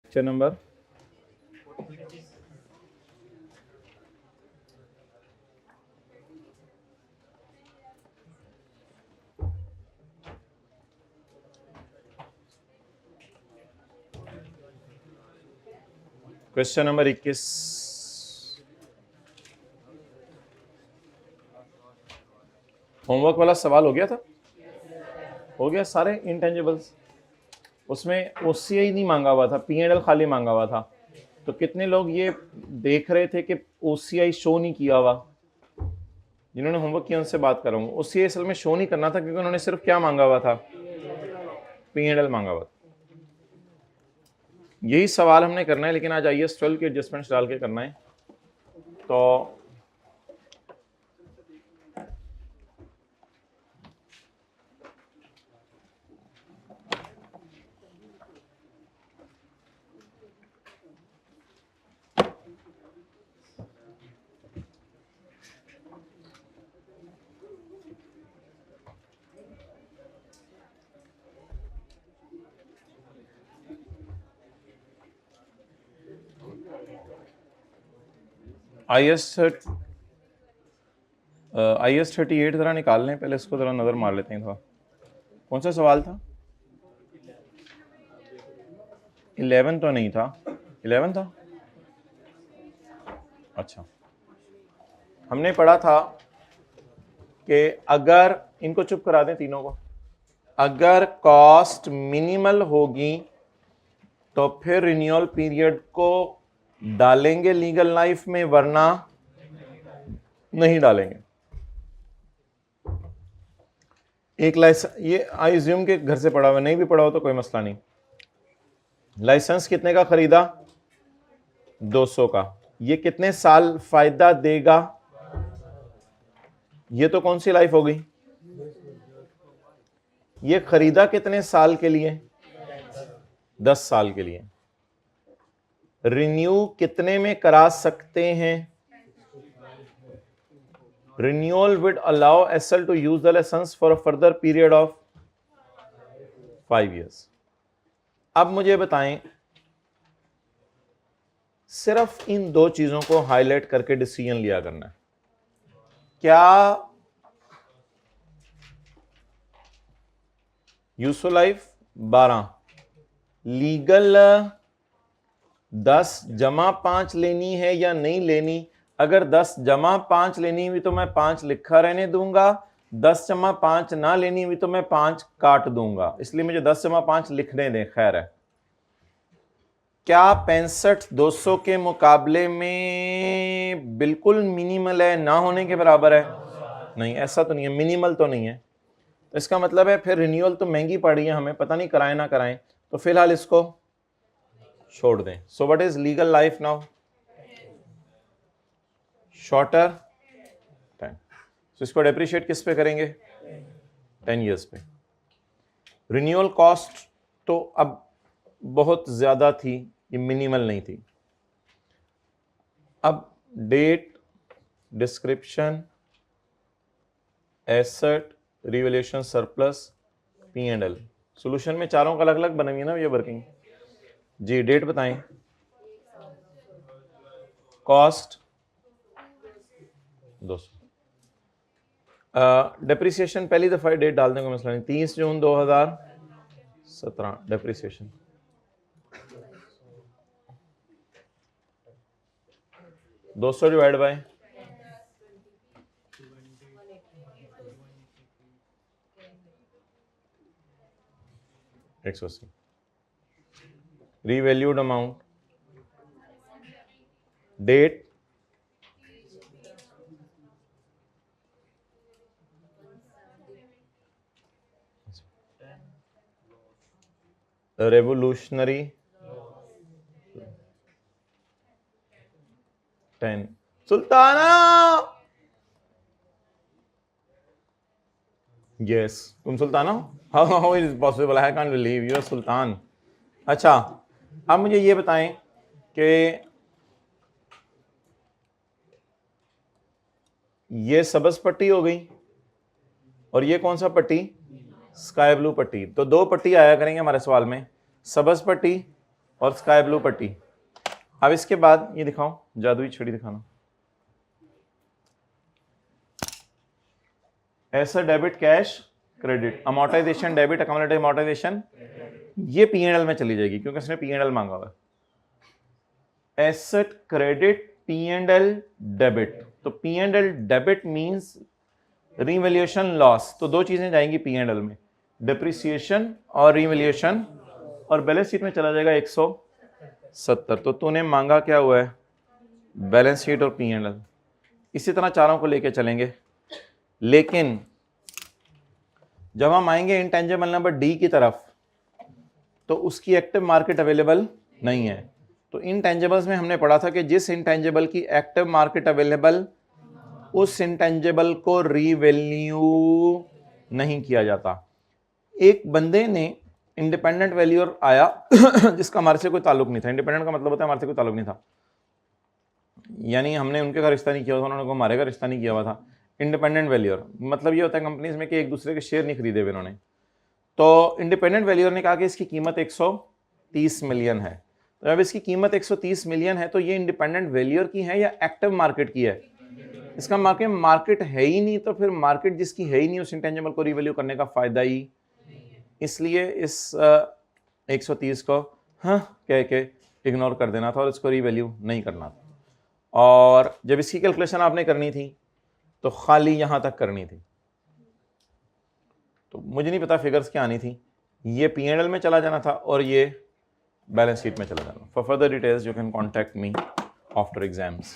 Picture number question number 21। Homework वाला सवाल हो गया था, हो गया सारे इंटेंजिबल्स। उसमें ओसीआई नहीं मांगा हुआ था, पीएनएल खाली मांगा हुआ था। तो कितने लोग ये देख रहे थे कि ओसीआई शो नहीं किया हुआ? जिन्होंने होमवर्क किया उनसे बात कर रहा हूँ। ओसीआई असल में शो नहीं करना था क्योंकि उन्होंने सिर्फ क्या मांगा हुआ था? पीएनएल मांगा हुआ था। यही सवाल हमने करना है, लेकिन आज IAS 12 के एडजस्टमेंट्स डाल के करना है। तो IAS 38 जरा निकाल लें, पहले इसको जरा नजर मार लेते हैं थोड़ा। कौन सा सवाल था? 11 तो नहीं था। 11 था? अच्छा, हमने पढ़ा था कि अगर इनको चुप करा दें तीनों को, अगर कॉस्ट मिनिमल होगी तो फिर रिन्यूअल पीरियड को डालेंगे लीगल लाइफ में, वरना नहीं डालेंगे। एक लाइसेंस, ये आई अज्यूम के घर से पढ़ा हुआ, नहीं भी पढ़ा हो तो कोई मसला नहीं। लाइसेंस कितने का खरीदा? 200 का। ये कितने साल फायदा देगा? ये तो कौन सी लाइफ हो गई? ये खरीदा कितने साल के लिए? 10 साल के लिए। रिन्यू कितने में करा सकते हैं? Renewal would allow SL to use the licence for a further period of 5 years। अब मुझे बताएं, सिर्फ इन दो चीजों को हाईलाइट करके डिसीजन लिया करना है। क्या यूसफुल लाइफ 12, लीगल 10 जमा 5 लेनी है या नहीं लेनी? अगर 10 जमा 5 लेनी हुई तो मैं 5 लिखा रहने दूंगा, 10 जमा 5 ना लेनी हुई तो मैं 5 काट दूंगा, इसलिए मुझे 10 जमा 5 लिखने दें। खैर है, क्या 65 200 के मुकाबले में बिल्कुल मिनिमल है, ना होने के बराबर है? नहीं, ऐसा तो नहीं है, मिनिमल तो नहीं है। तो इसका मतलब है फिर रिन्यूअल तो महंगी पड़ी है हमें, पता नहीं कराएं ना कराएं, तो फिलहाल इसको छोड़ दें। So what is legal life now? Shorter 10। तो इसको डेप्रिशिएट किस पे करेंगे? 10 years पे। रिन्यूअल कॉस्ट तो अब बहुत ज्यादा थी, ये मिनिमल नहीं थी। अब date, description, asset, revaluation, surplus, P&L। Solution में चारों का अलग अलग बनी हुई है ना ये वर्किंग जी। डेट बताएं। कॉस्ट 200। डेप्रिसिएशन पहली दफा डेट डालने का मसला नहीं, 30 जून 2017 डेप्रिसिएशन। दो सौ divide by 180। Revalued amount, date, revolutionary 10। Sultana, yes तुम सुल्ताना हो? How is possible? I can't believe you are Sultan. अच्छा, अब मुझे ये बताएं कि ये सबज पट्टी हो गई और ये कौन सा पट्टी? स्काई ब्लू पट्टी। तो दो पट्टी आया करेंगे हमारे सवाल में, सबज पट्टी और स्काई ब्लू पट्टी। अब इसके बाद ये दिखाओ, जादुई छड़ी दिखाना। Asset debit cash credit, amortisation debit, accommodative amortisation ये P&L में चली जाएगी क्योंकि इसने P&L मांगा हुआ है। एसेट क्रेडिट P&L डेबिट, तो P&L debit means revaluation loss, तो दो चीजें जाएंगी P&L में, डिप्रिसिएशन और रीवैल्यूएशन, और बैलेंस शीट में चला जाएगा 170। तो तूने मांगा क्या हुआ है, बैलेंस शीट और P&L। इसी तरह चारों को लेके चलेंगे, लेकिन जब हम आएंगे इंटेंजिबल नंबर डी की तरफ तो उसकी एक्टिव मार्केट अवेलेबल नहीं है। तो इंटेंजिबल्स में हमने पढ़ा था कि जिस इंटेंजिबल की एक्टिव मार्केट अवेलेबल, उस इंटेंजिबल को रीवैल्यू नहीं किया जाता। एक बंदे ने इंडिपेंडेंट वैल्यूअर आया जिसका हमारे से कोई ताल्लुक नहीं था। इंडिपेंडेंट का मतलब होता है हमारे से कोई ताल्लुक नहीं था, यानी हमने उनके का रिश्ता नहीं किया हुआ था, उन्होंने हमारे का रिश्ता नहीं किया हुआ था। इंडिपेंडेंट वैल्यूअर मतलब ये होता है कंपनीज में कि एक दूसरे के शेयर नहीं खरीदे हुए उन्होंने। तो इंडिपेंडेंट वैल्यूअर ने कहा कि इसकी कीमत 130 मिलियन है। तो जब इसकी कीमत 130 मिलियन है तो ये इंडिपेंडेंट वैल्यूअर की है या एक्टिव मार्केट की है? इसका मार्केट है ही नहीं, तो फिर मार्केट जिसकी है ही नहीं उस इंटेंजिबल को रीवैल्यू करने का फायदा ही, इसलिए इस 130 को हाँ कह के इग्नोर कर देना था और इसको रीवैल्यू नहीं करना था। और जब इसकी कैलकुलेशन आपने करनी थी तो खाली यहां तक करनी थी। तो मुझे नहीं पता फिगर्स क्या आनी थी, ये P&L में चला जाना था और ये बैलेंस शीट में चला जाना। For further details you can contact me after exams.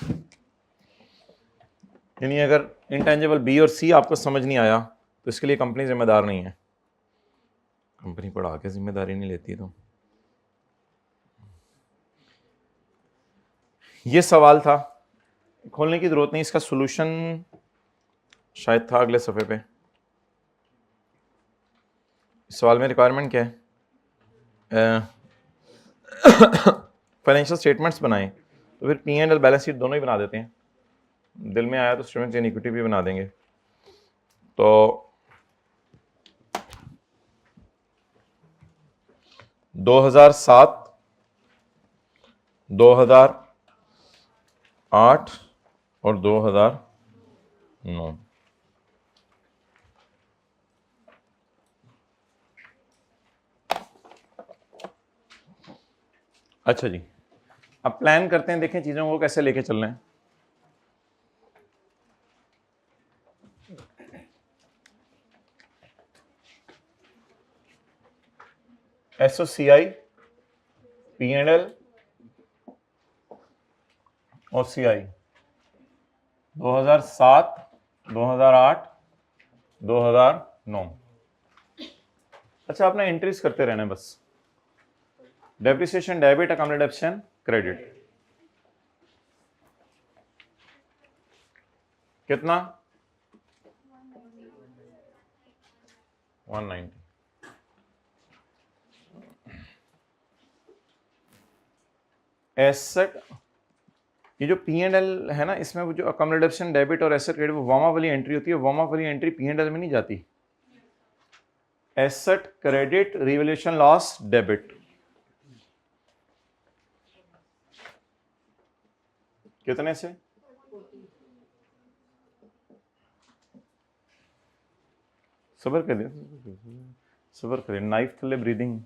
यानी अगर इंटेंजिबल बी और सी आपको समझ नहीं आया तो इसके लिए कंपनी जिम्मेदार नहीं है, कंपनी पढ़ा के जिम्मेदारी नहीं लेती। तो ये सवाल था, खोलने की जरूरत नहीं, इसका सॉल्यूशन शायद था अगले सफ़े पे। इस सवाल में रिक्वायरमेंट क्या है, फाइनेंशियल स्टेटमेंट्स बनाएं, तो फिर P&L बैलेंस शीट दोनों ही बना देते हैं। दिल में आया तो स्टेटमेंट्स एंड इक्विटी भी बना देंगे। तो 2007, 2008 और 2009 अच्छा जी, अब प्लान करते हैं, देखें चीजों को कैसे लेके चल रहे हैं। SOCI, P&L और CI 2007, 2008, 2009। अच्छा, आपने एंट्रीज करते रहना है बस। डेप्रिसिएशन डेबिट, अकोमोडेशन क्रेडिट कितना 190। एसेट, ये जो P&L है ना, इसमें वो जो अकोमोडेशन डेबिट और एसेट क्रेडिट वो वार्म अप वाली एंट्री होती है, वार्म अप वाली एंट्री P&L में नहीं जाती। Asset credit revaluation loss debit कितने से? सबर करिए, सबर करिए, नाइफ थले breathing.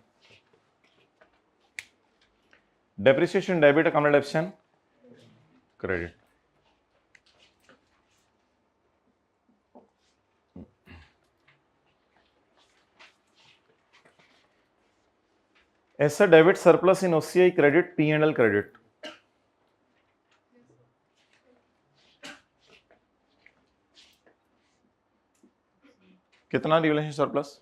Depreciation debit, accommodation credit. Asset debit surplus इन OCI क्रेडिट, P&L क्रेडिट कितना रिवैल्यूएशन सरप्लस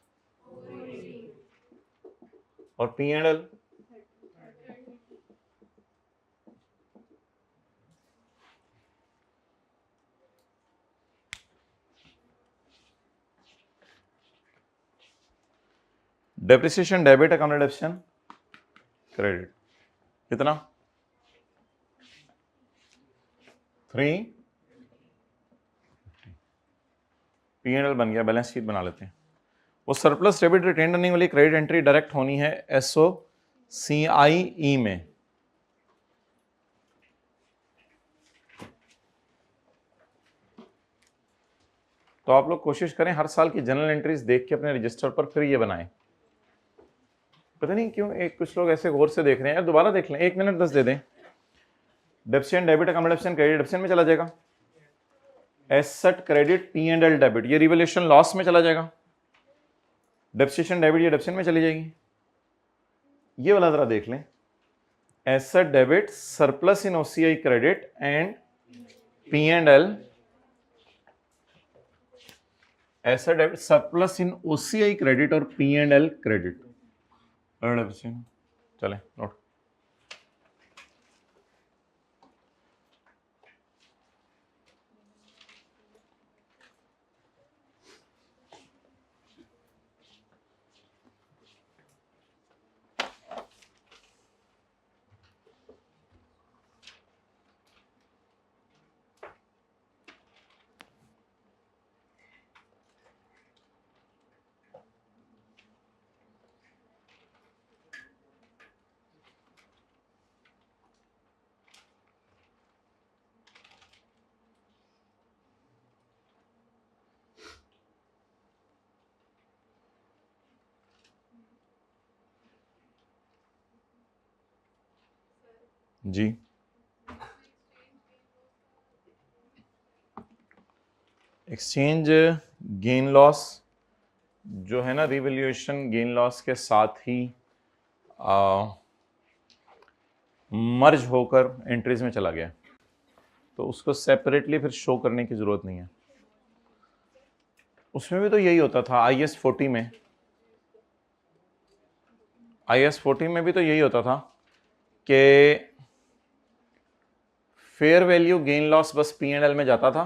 और P&L depreciation debit, accommodation credit कितना 3। P&L बन गया, बैलेंस शीट बना लेते हैं। वो सरप्लस डेबिट रिटेन अर्निंग वाली क्रेडिट एंट्री डायरेक्ट होनी है SOCI CIE में। तो आप लोग कोशिश करें हर साल की जनरल एंट्रीज देख के अपने रजिस्टर पर फिर ये बनाएं। पता नहीं क्यों एक कुछ लोग ऐसे गौर से देख रहे हैं, यार दोबारा देख लें, 1 मिनट 10 दे दें। डेप्सियन डेबिट अकाउंट, डेप्सियन क्रेडिट, डेप्सियन में चला जाएगा। एसेट क्रेडिट P&L डेबिट, ये रिवैल्यूएशन लॉस में चला जाएगा। डेप्सिएशन डेबिट ये डेप्सियन में चली जाएगी। ये वाला जरा देख लें, asset debit surplus in OCI credit and P&L, asset debit surplus in OCI credit और P&L क्रेडिट। चले नोट। जी एक्सचेंज गेन लॉस जो है ना, रिवैल्यूएशन गेन लॉस के साथ ही मर्ज होकर एंट्रीज में चला गया, तो उसको सेपरेटली फिर शो करने की जरूरत नहीं है। उसमें भी तो यही होता था IAS 40 में, IAS 40 में भी तो यही होता था कि फेयर वैल्यू गेन लॉस बस P&L में जाता था,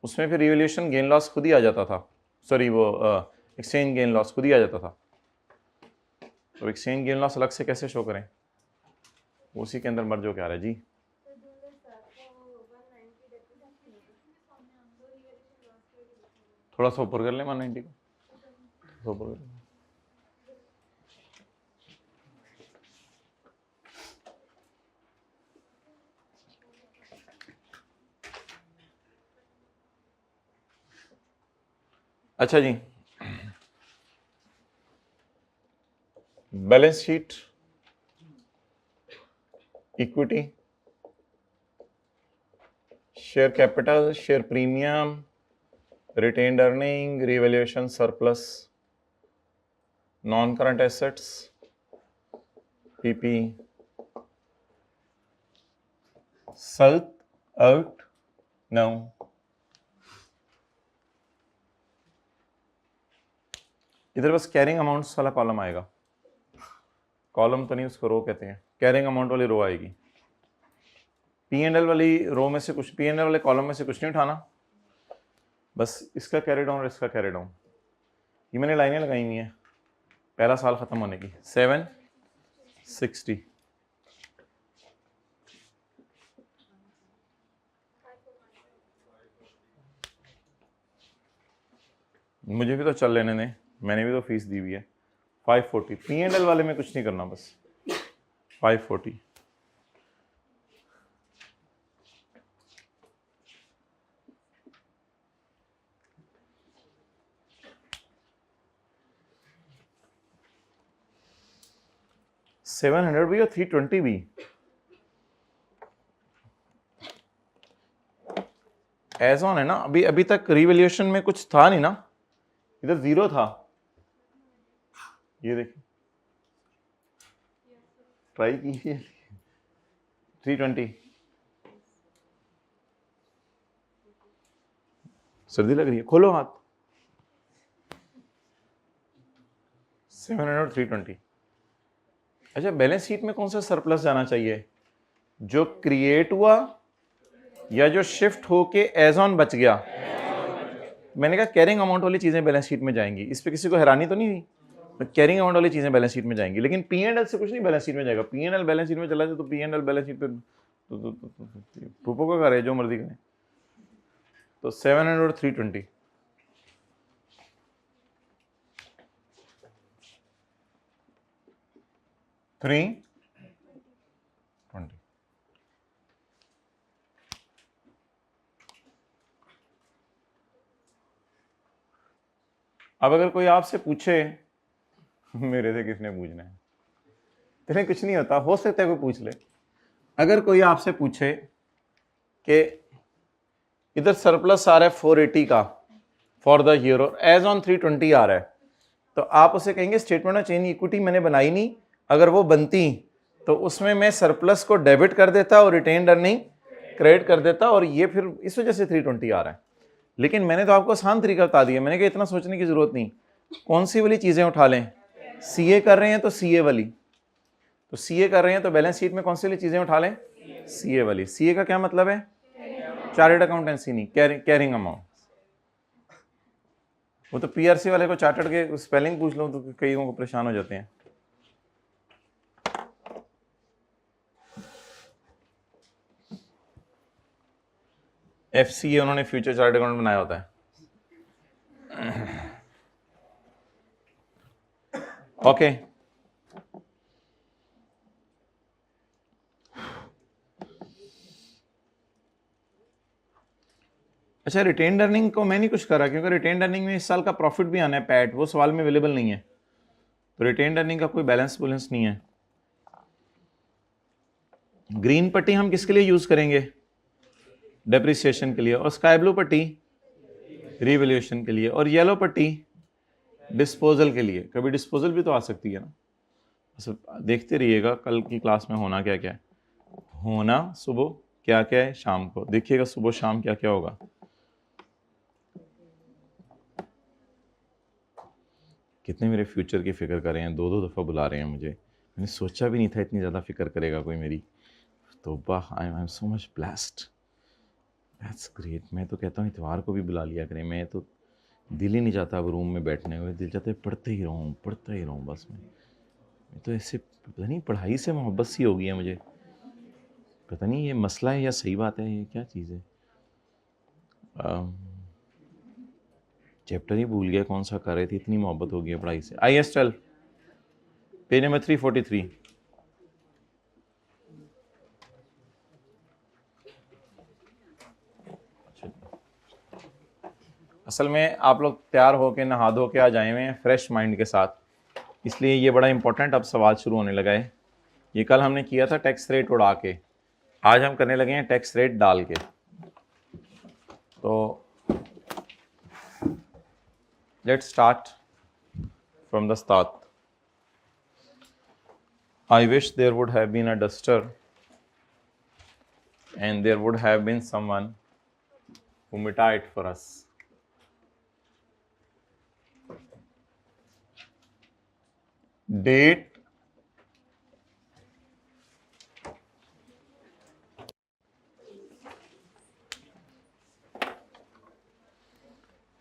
उसमें फिर रिवैल्यूएशन गेन लॉस खुद ही आ जाता था, सॉरी वो एक्सचेंज गेन लॉस खुद ही आ जाता था। तो एक्सचेंज गेन लॉस अलग से कैसे शो करें, उसी के अंदर मर्ज हो क्या रहा है जी। थोड़ा सा ऊपर कर लें 190 को, ऊपर कर लें। अच्छा जी, balance sheet, equity, share capital, share premium, retained earning, revaluation surplus, non current assets, PP, सल्ट आउट नाउ। इधर बस कैरिंग अमाउंट्स वाला कॉलम आएगा, कॉलम तो नहीं उसको रो कहते हैं, कैरिंग अमाउंट वाली रो आएगी। P&L वाली रो में से कुछ, P&L वाले कॉलम में से कुछ नहीं उठाना, बस इसका कैरी डाउन और इसका कैरी डाउन। ये मैंने लाइनें लगाई हुई हैं पहला साल खत्म होने की। 760 मुझे भी तो चल लेने दें, मैंने भी तो फीस दी हुई है। 540 P&L वाले में कुछ नहीं करना, बस 540। $700 भी और 320 भी, एज ऑन है ना। अभी तक रिवैल्यूएशन में कुछ था नहीं ना, इधर 0 था। ये देखिए ट्राई कीजिए 320। सर्दी लग रही है, खोलो हाथ। 700 320। अच्छा, बैलेंस शीट में कौन सा सरप्लस जाना चाहिए, जो क्रिएट हुआ या जो शिफ्ट होके एज ऑन बच गया। मैंने कहा कैरिंग अमाउंट वाली चीजें बैलेंस शीट में जाएंगी, इस पे किसी को हैरानी तो नहीं हुई। कैरिंग अमाउंट वाली चीजें बैलेंस शीट में जाएंगी, लेकिन P&L से कुछ नहीं बैलेंस शीट में जाएगा। P&L बैलेंस शीट में चला जाए तो P&L बैलेंस शीट पे पुपो का करे, जो मर्जी करें। तो 700 और 320। 320। अब अगर कोई आपसे पूछे, मेरे से किसने पूछना है, तेरे कुछ नहीं होता, हो सकता है कोई पूछ ले। अगर कोई आपसे पूछे कि इधर सरप्लस आ रहा है 480 का फॉर द ईयर और एज ऑन 320 आ रहा है, तो आप उसे कहेंगे स्टेटमेंट ऑफ चेंज इक्विटी मैंने बनाई नहीं, अगर वो बनती तो उसमें मैं सरप्लस को डेबिट कर देता और रिटेन्ड अर्निंग क्रेडिट कर देता, और ये फिर इस वजह से 320 आ रहा है। लेकिन मैंने तो आपको आसान तरीका बता दिया, मैंने कहा इतना सोचने की जरूरत नहीं, कौन सी वाली चीजें उठा लें। सीए कर रहे हैं तो सीए वाली, तो सीए कर रहे हैं तो बैलेंस शीट में कौन सी वाली चीजें उठा लें, सीए वाली। सीए का क्या मतलब है, चार्टर्ड अकाउंटेंसी नहीं, कैरिंग अमाउंट। वो तो पीआरसी वाले को चार्टर्ड के स्पेलिंग पूछ लो तो कई लोगों को परेशान हो जाते हैं। एफसीए उन्होंने फ्यूचर चार्टर्ड अकाउंट बनाया होता है। ओके अच्छा, रिटेन्ड अर्निंग को मैं नहीं कुछ करा, क्योंकि रिटेन्ड अर्निंग में इस साल का प्रॉफिट भी आना है, पैट वो सवाल में अवेलेबल नहीं है, तो रिटेन्ड अर्निंग का कोई बैलेंस नहीं है। ग्रीन पट्टी हम किसके लिए यूज करेंगे, डेप्रिसिएशन के लिए, और स्काई ब्लू पट्टी रिवैल्यूएशन के लिए, और येलो पट्टी डिस्पोजल के लिए। कभी डिस्पोजल भी तो आ सकती है ना, बस देखते रहिएगा कल की क्लास में होना क्या क्या है, होना सुबह क्या क्या है, शाम को देखिएगा सुबह शाम क्या क्या होगा। कितने मेरे फ्यूचर की फिक्र कर रहे हैं, 2-2 दफ़ा बुला रहे हैं मुझे, मैंने सोचा भी नहीं था इतनी ज़्यादा फिक्र करेगा कोई मेरी। तो I am so much blessed, that's great. मैं तो कहता हूँ इतवार को भी बुला लिया करें, मैं तो दिल ही नहीं चाहता अब रूम में बैठने हुए, दिल चाहता है पढ़ते ही रहूँ बस। मैं तो ऐसे पता नहीं पढ़ाई से मोहब्बत सी हो गई है मुझे, पता नहीं ये मसला है या सही बात है, ये क्या चीज़ है। चैप्टर ही भूल गया कौन सा कर रहे थे, इतनी मोहब्बत हो गई है पढ़ाई से। IS 12 page number 343। असल में आप लोग तैयार होके नहा धो के आ जाए हुए हैं फ्रेश माइंड के साथ, इसलिए ये बड़ा इंपॉर्टेंट अब सवाल शुरू होने लगा है। ये कल हमने किया था टैक्स रेट उड़ा के, आज हम करने लगे हैं टैक्स रेट डाल के। तो let's start from the start. I wish there would have been a duster and there would have been someone who mita it for us. Date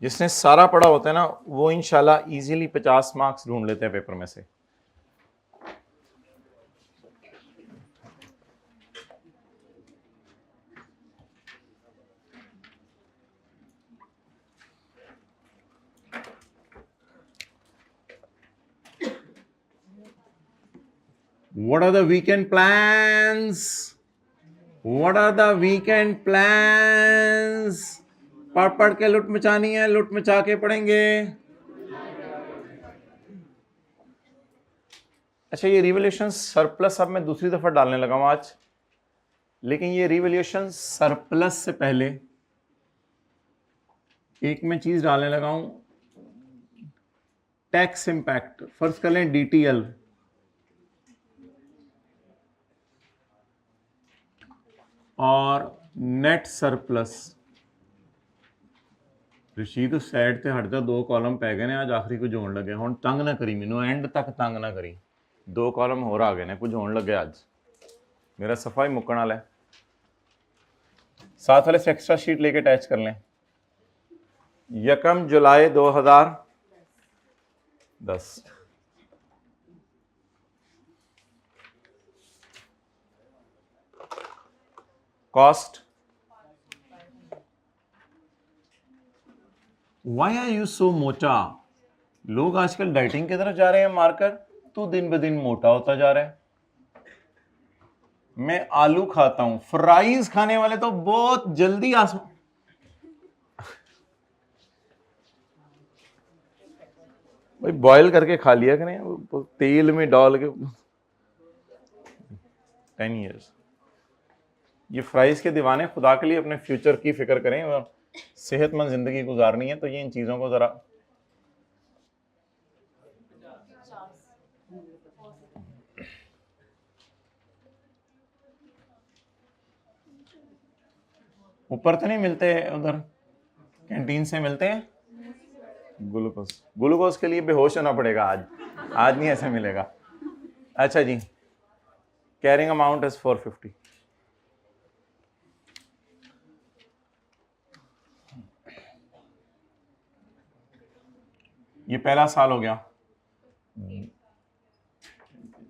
जिसने सारा पढ़ा होता है ना वो इंशाल्लाह इजीली 50 मार्क्स ढूंढ लेते हैं पेपर में से। What are the weekend plans? What are the weekend plans? पढ़ पढ़ के लुट मचानी है, लुट मचा के पढ़ेंगे। अच्छा, ये रिवैल्यूएशन सरप्लस अब मैं दूसरी दफा डालने लगा हूं आज, लेकिन ये रिवैल्यूएशन सरप्लस से पहले एक मैं चीज डालने लगा हूं, टैक्स इंपैक्ट। फर्ज कर लें DTL और नेट सरप्लस। रशीद साइड से हट जा, 2 कॉलम पै गए ने आज, आखिरी को जोड़ लगे हुण तंग ना करी, मैनू एंड तक तंग ना करी, 2 कॉलम होर आ गए ने, कुछ होने लगे आज, मेरा सफा ही मुक्कण वाला है। साथ वाले से एक्स्ट्रा शीट लेके अटैच कर लें। 1 जुलाई 2010 cost. Why are you so मोटा? लोग आजकल डाइटिंग की तरफ जा रहे हैं, मार्कर तू दिन ब दिन मोटा होता जा रहा है। मैं आलू खाता हूं, फ्राइज खाने वाले तो बहुत जल्दी आसमान, भाई बॉयल करके खा लिया करें, वो तेल में डाल के। 10 years। ये फ्राइज के दीवाने, खुदा के लिए अपने फ्यूचर की फिक्र करें और सेहतमंद जिंदगी गुजारनी है तो ये इन चीजों को जरा ऊपर तो नहीं मिलते, उधर कैंटीन से मिलते हैं ग्लूकोज। ग्लूकोज के लिए बेहोश होना पड़ेगा आज नहीं ऐसे मिलेगा। अच्छा जी, कैरिंग अमाउंट इज 450। ये पहला साल हो गया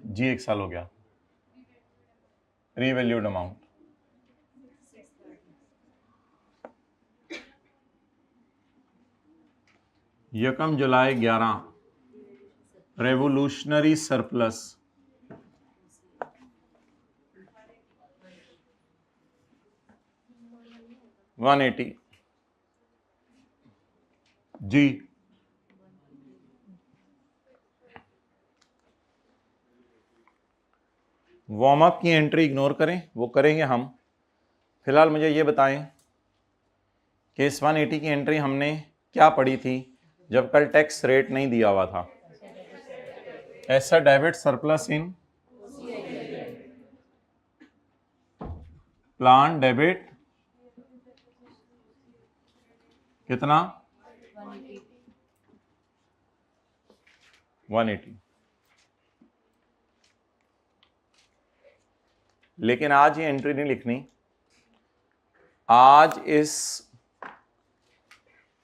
जी, एक साल हो गया। रीवैल्यूड अमाउंट यकम जुलाई 11, रेवोल्यूशनरी सरप्लस 180 जी। वार्म अप की एंट्री इग्नोर करें, वो करेंगे हम। फिलहाल मुझे ये बताएं कि इस 180 की एंट्री हमने क्या पढ़ी थी जब कल टैक्स रेट नहीं दिया हुआ था? ऐसा डेबिट सरप्लस इन प्लान डेबिट कितना? 180। लेकिन आज ये एंट्री नहीं लिखनी, आज इस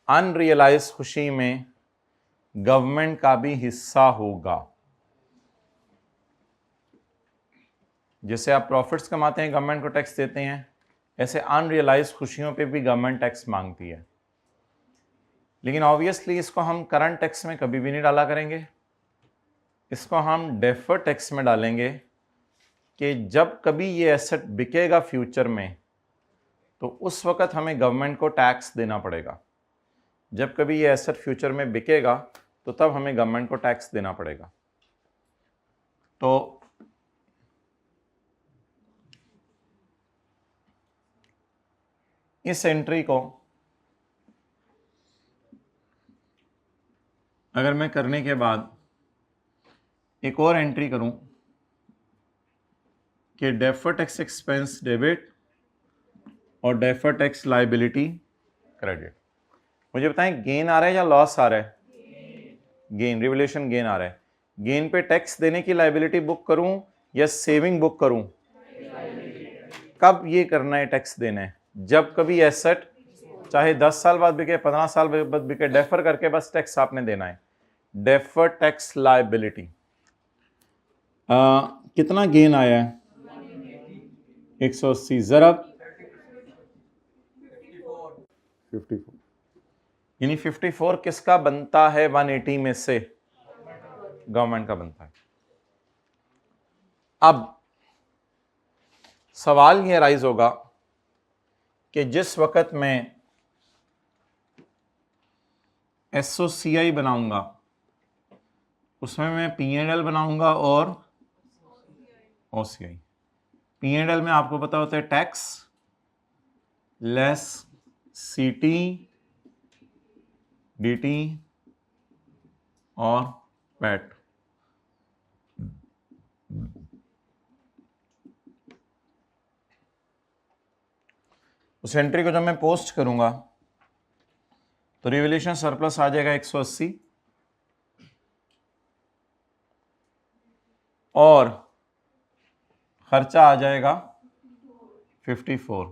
अनरियलाइज खुशी में गवर्नमेंट का भी हिस्सा होगा। जैसे आप प्रॉफिट्स कमाते हैं, गवर्नमेंट को टैक्स देते हैं, ऐसे अनरियलाइज खुशियों पे भी गवर्नमेंट टैक्स मांगती है। लेकिन ऑब्वियसली इसको हम करंट टैक्स में कभी भी नहीं डाला करेंगे, इसको हम डेफर्ड टैक्स में डालेंगे कि जब कभी ये एसेट बिकेगा फ्यूचर में तो उस वक्त हमें गवर्नमेंट को टैक्स देना पड़ेगा। जब कभी ये एसेट फ्यूचर में बिकेगा तो तब हमें गवर्नमेंट को टैक्स देना पड़ेगा। तो इस एंट्री को अगर मैं करने के बाद एक और एंट्री करूं कि डेफर्ड टैक्स एक्सपेंस डेबिट और डेफर्ड टैक्स लायबिलिटी क्रेडिट, मुझे बताएं गेन आ रहा है या लॉस आ रहा है? गेन, रिवोल्यूशन गेन आ रहा है। गेन पे टैक्स देने की लायबिलिटी बुक करूं या सेविंग बुक करूं? कब ये करना है टैक्स देना है? जब कभी एसेट चाहे 10 साल बाद बिके, 15 साल बाद बिके, डेफर करके बस टैक्स आपने देना है। डेफर टैक्स लायबिलिटी कितना गेन आया है? 180 ज़रब 54, यानी 54 किसका बनता है? 180 में से गवर्नमेंट का बनता है। अब सवाल ये राइज होगा कि जिस वक्त मैं एसओसीआई बनाऊंगा उसमें मैं पीएनएल बनाऊंगा और ओसीआई। पीएनएल में आपको पता होता है टैक्स लेस सीटी डीटी और पैट। उस एंट्री को जब मैं पोस्ट करूंगा तो रिवोल्यूशन सरप्लस आ जाएगा 180 और खर्चा आ जाएगा 54।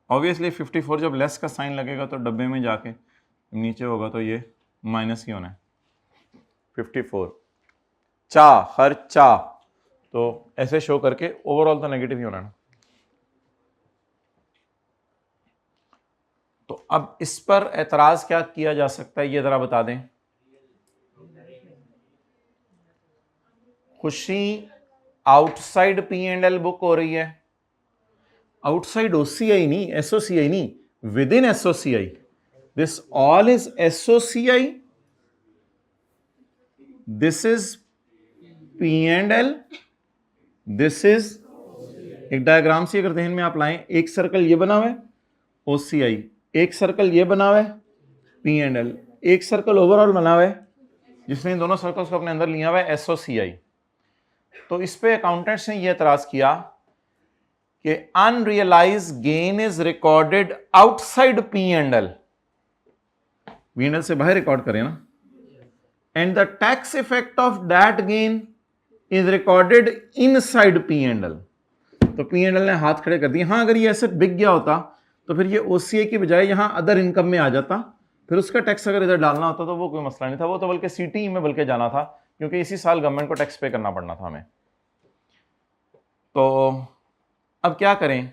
ऑब्वियसली 54 जब लेस का साइन लगेगा तो डब्बे में जाके नीचे होगा तो ये माइनस ही होना है। 54 खर्चा, तो ऐसे शो करके ओवरऑल तो नेगेटिव ही होना है। तो अब इस पर एतराज क्या किया जा सकता है ये जरा बता दें। खुशी outside P and L book हो रही है, आउटसाइड ओसीआई नहीं, एसओसीआई नहीं, with in SOCI. This all is SOCI, this is P and L, this is, एक डायग्राम से अगर ध्यान में आप लाएं, एक सर्कल ये बना हुआ है ओसीआई, एक सर्कल ये बना हुआ है पी एंड एल, एक सर्कल ओवरऑल बना हुआ है जिसने इन दोनों सर्कल्स को अपने अंदर लिया हुआ है एसओसीआई. तो इस पे अकाउंटेंट्स ने यह एतराज किया कि unrealised gain is recorded outside P and L, P and L से बाहर रिकॉर्ड करें ना, and the tax effect of that gain is recorded inside P and L. तो पी एंड एल ने हाथ खड़े कर दिए. हाँ, अगर ये एसेट बिक गया होता तो फिर ये ओसीआई की बजाय यहां अदर इनकम में आ जाता, फिर उसका टैक्स अगर इधर डालना होता तो वो कोई मसला नहीं था, वो तो बल्कि सीटी में बल्कि जाना था, क्योंकि इसी साल गवर्नमेंट को टैक्स पे करना पड़ना था हमें. तो अब क्या करें,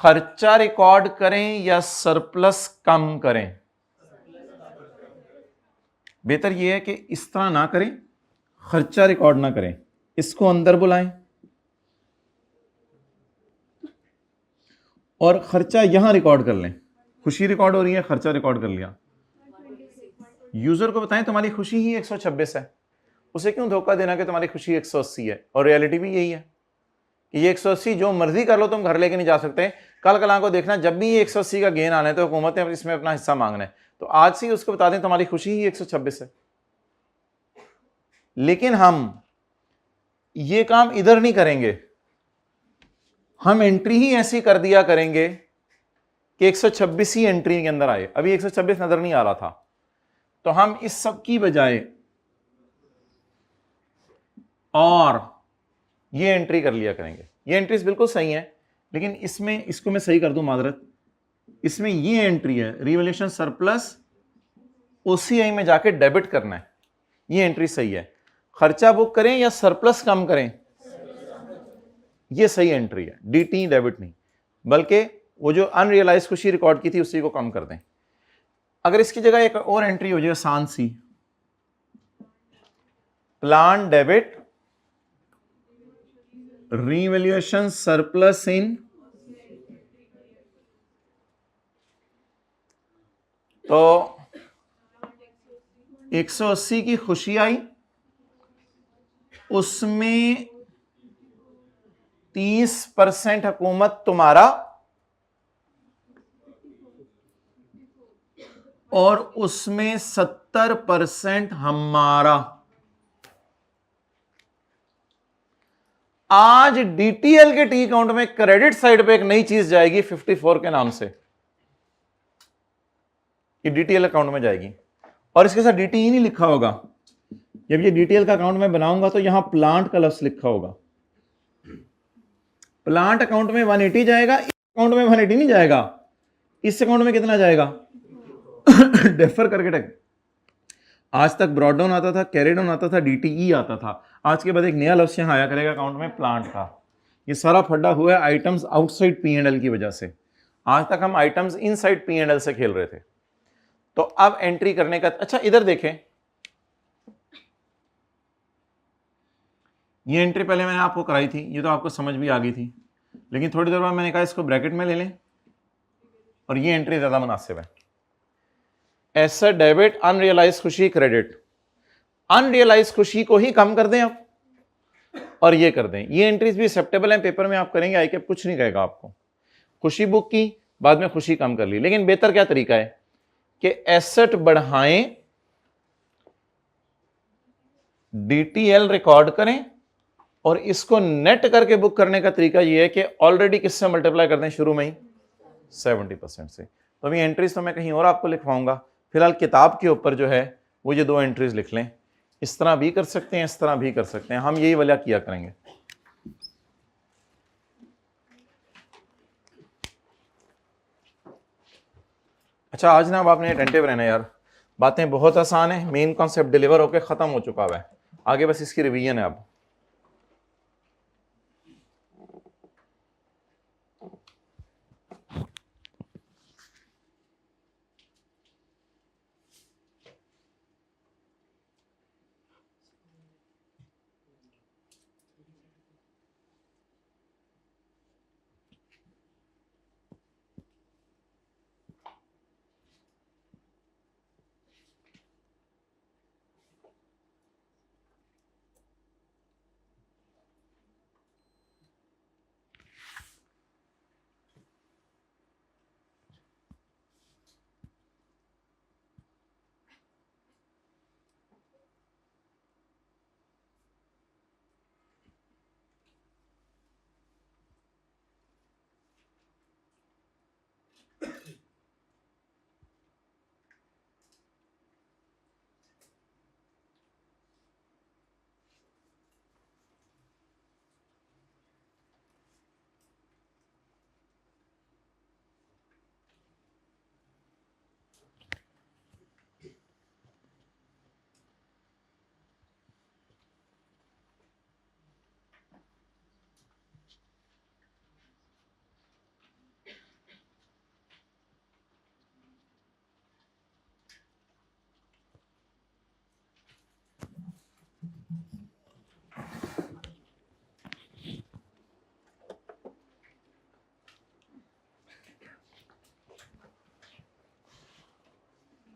खर्चा रिकॉर्ड करें या सरप्लस कम करें? बेहतर यह है कि इस तरह ना करें, खर्चा रिकॉर्ड ना करें, इसको अंदर बुलाएं और खर्चा यहां रिकॉर्ड कर लें. खुशी रिकॉर्ड हो रही है, खर्चा रिकॉर्ड कर लिया. यूजर को बताएं तुम्हारी खुशी ही 126 है, उसे क्यों धोखा देना कि तुम्हारी खुशी 180 है, और रियलिटी भी यही है कि ये 180 जो मर्जी कर लो तुम घर लेके नहीं जा सकते. कल कला को देखना जब भी ये 180 का गेन आना है तो हुकूमत ने इसमें अपना हिस्सा मांगना है, तो आज से उसको बता दें तुम्हारी खुशी ही 126 है. लेकिन हम ये काम इधर नहीं करेंगे, हम एंट्री ही ऐसी कर दिया करेंगे कि 126 ही एंट्री के अंदर आए. अभी 126 नजर नहीं आ रहा था, तो हम इस सब की बजाय और ये एंट्री कर लिया करेंगे. ये एंट्रीज बिल्कुल सही है, लेकिन इसमें इसको मैं सही कर दूं मादरत, इसमें ये एंट्री है रिवैल्यूएशन सरप्लस ओसीआई में जाके डेबिट करना है, ये एंट्री सही है. खर्चा बुक करें या सरप्लस कम करें, ये सही एंट्री है, डीटी डेबिट नहीं, बल्कि वो जो अनरियलाइज खुशी रिकॉर्ड की थी उसी को कम कर दें. अगर इसकी जगह एक और एंट्री हो जाए आसान सी, plan debit revaluation surplus in, तो 180 की खुशी आई, उसमें 30% हुकूमत तुम्हारा और उसमें 70% हमारा. आज डीटीएल के टी अकाउंट में क्रेडिट साइड पे एक नई चीज जाएगी 54 के नाम से, ये डीटीएल अकाउंट में जाएगी, और इसके साथ डीटी ही नहीं लिखा होगा. जब ये डीटीएल का अकाउंट में बनाऊंगा तो यहां प्लांट का लफ्ज लिखा होगा. प्लांट अकाउंट में 180 जाएगा, इस अकाउंट में 180 नहीं जाएगा, इस अकाउंट में कितना जाएगा डेफर करके टैक्स. आज तक ब्रॉड डाउन आता था, कैरी डाउन आता था, डीटीई आता था, आज के बाद एक नया लफ्ज यहां आया करेगा अकाउंट में, प्लांट का. ये सारा फड्डा हुआ है items outside P and L की वजह से. आज तक हम items inside P and L से खेल रहे थे. तो अब एंट्री करने का, अच्छा इधर देखें, ये एंट्री पहले मैंने आपको कराई थी, ये तो आपको समझ भी आ गई थी, लेकिन थोड़ी देर बाद मैंने कहा इसको ब्रैकेट में ले लें और ये एंट्री ज्यादा मुनासिब है. एसेट डेबिट अनरियलाइज खुशी क्रेडिट, अनरियलाइज खुशी को ही कम कर दें आप और ये कर दें. ये एंट्रीज भी एक्सेप्टेबल हैं, पेपर में आप करेंगे आई कैप कुछ नहीं कहेगा आपको. खुशी बुक की, बाद में खुशी कम कर ली, लेकिन बेहतर क्या तरीका है कि एसेट बढ़ाएं, डीटीएल रिकॉर्ड करें, और इसको नेट करके बुक करने का तरीका यह है कि ऑलरेडी किससे मल्टीप्लाई कर दें, शुरू में ही 70% से. तो अभी एंट्रीज तो मैं कहीं और आपको लिखवाऊंगा, फिलहाल किताब के ऊपर जो है वो ये 2 एंट्रीज लिख लें. इस तरह भी कर सकते हैं, इस तरह भी कर सकते हैं, हम यही वाला किया करेंगे. अच्छा आज ना अब आपने अटेंटिव रहना यार, बातें बहुत आसान है, मेन कॉन्सेप्ट डिलीवर होकर खत्म हो चुका हुआ है, आगे बस इसकी रिवीजन है. अब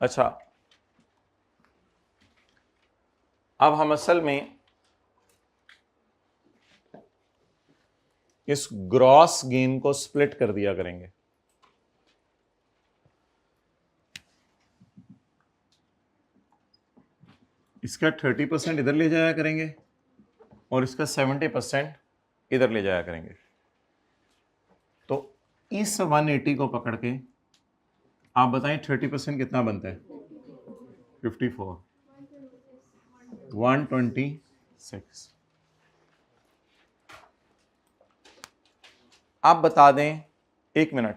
अच्छा, अब हम असल में इस ग्रॉस गेन को स्प्लिट कर दिया करेंगे। इसका 30% इधर ले जाया करेंगे और इसका 70% इधर ले जाया करेंगे। तो इस 180 को पकड़ के आप बताएं 30% कितना बनता है? 54, 126। आप बता दें, एक मिनट,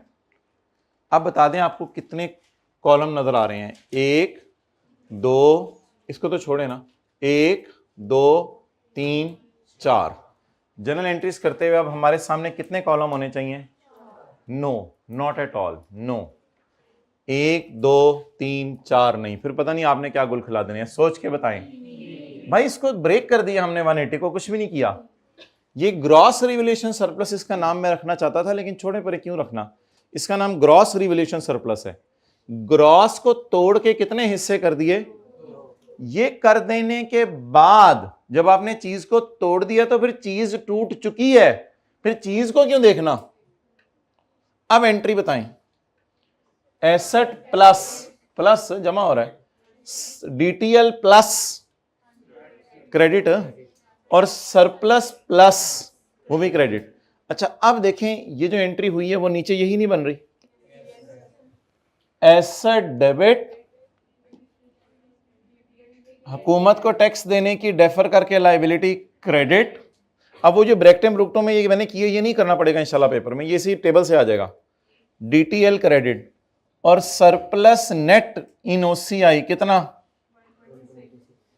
आप बता दें आपको कितने कॉलम नजर आ रहे हैं? 1 2, इसको तो छोड़े ना, 1 2 3 4। जनरल एंट्रीज करते हुए अब हमारे सामने कितने कॉलम होने चाहिए? No, not at all, no. 1 2 3 4 नहीं, फिर पता नहीं आपने क्या गुल खिला देने हैं। सोच के बताएं भाई, इसको ब्रेक कर दिया हमने 180 को, कुछ भी नहीं किया। ये ग्रॉस रिवैल्यूएशन सरप्लस इसका नाम मैं रखना चाहता था, लेकिन छोड़े पर क्यों रखना, इसका नाम ग्रॉस रिवैल्यूएशन सरप्लस है। ग्रॉस को तोड़ के कितने हिस्से कर दिए? ये कर देने के बाद जब आपने चीज को तोड़ दिया तो फिर चीज टूट चुकी है, फिर चीज को क्यों देखना। अब एंट्री बताएं। एसेट प्लस प्लस जमा हो रहा है, डीटीएल प्लस क्रेडिट और सरप्लस प्लस वो भी क्रेडिट। अच्छा, अब देखें ये जो एंट्री हुई है वो नीचे यही नहीं बन रही। एसेट डेबिट, हुकूमत को टैक्स देने की डेफर करके लायबिलिटी क्रेडिट। अब वो जो ब्रैकेट ब्रुकटों में ये मैंने किए, ये नहीं करना पड़ेगा इंशाल्लाह पेपर में, ये इसी टेबल से आ जाएगा। डीटीएल क्रेडिट और सरप्लस नेट इन ओसीआई कितना?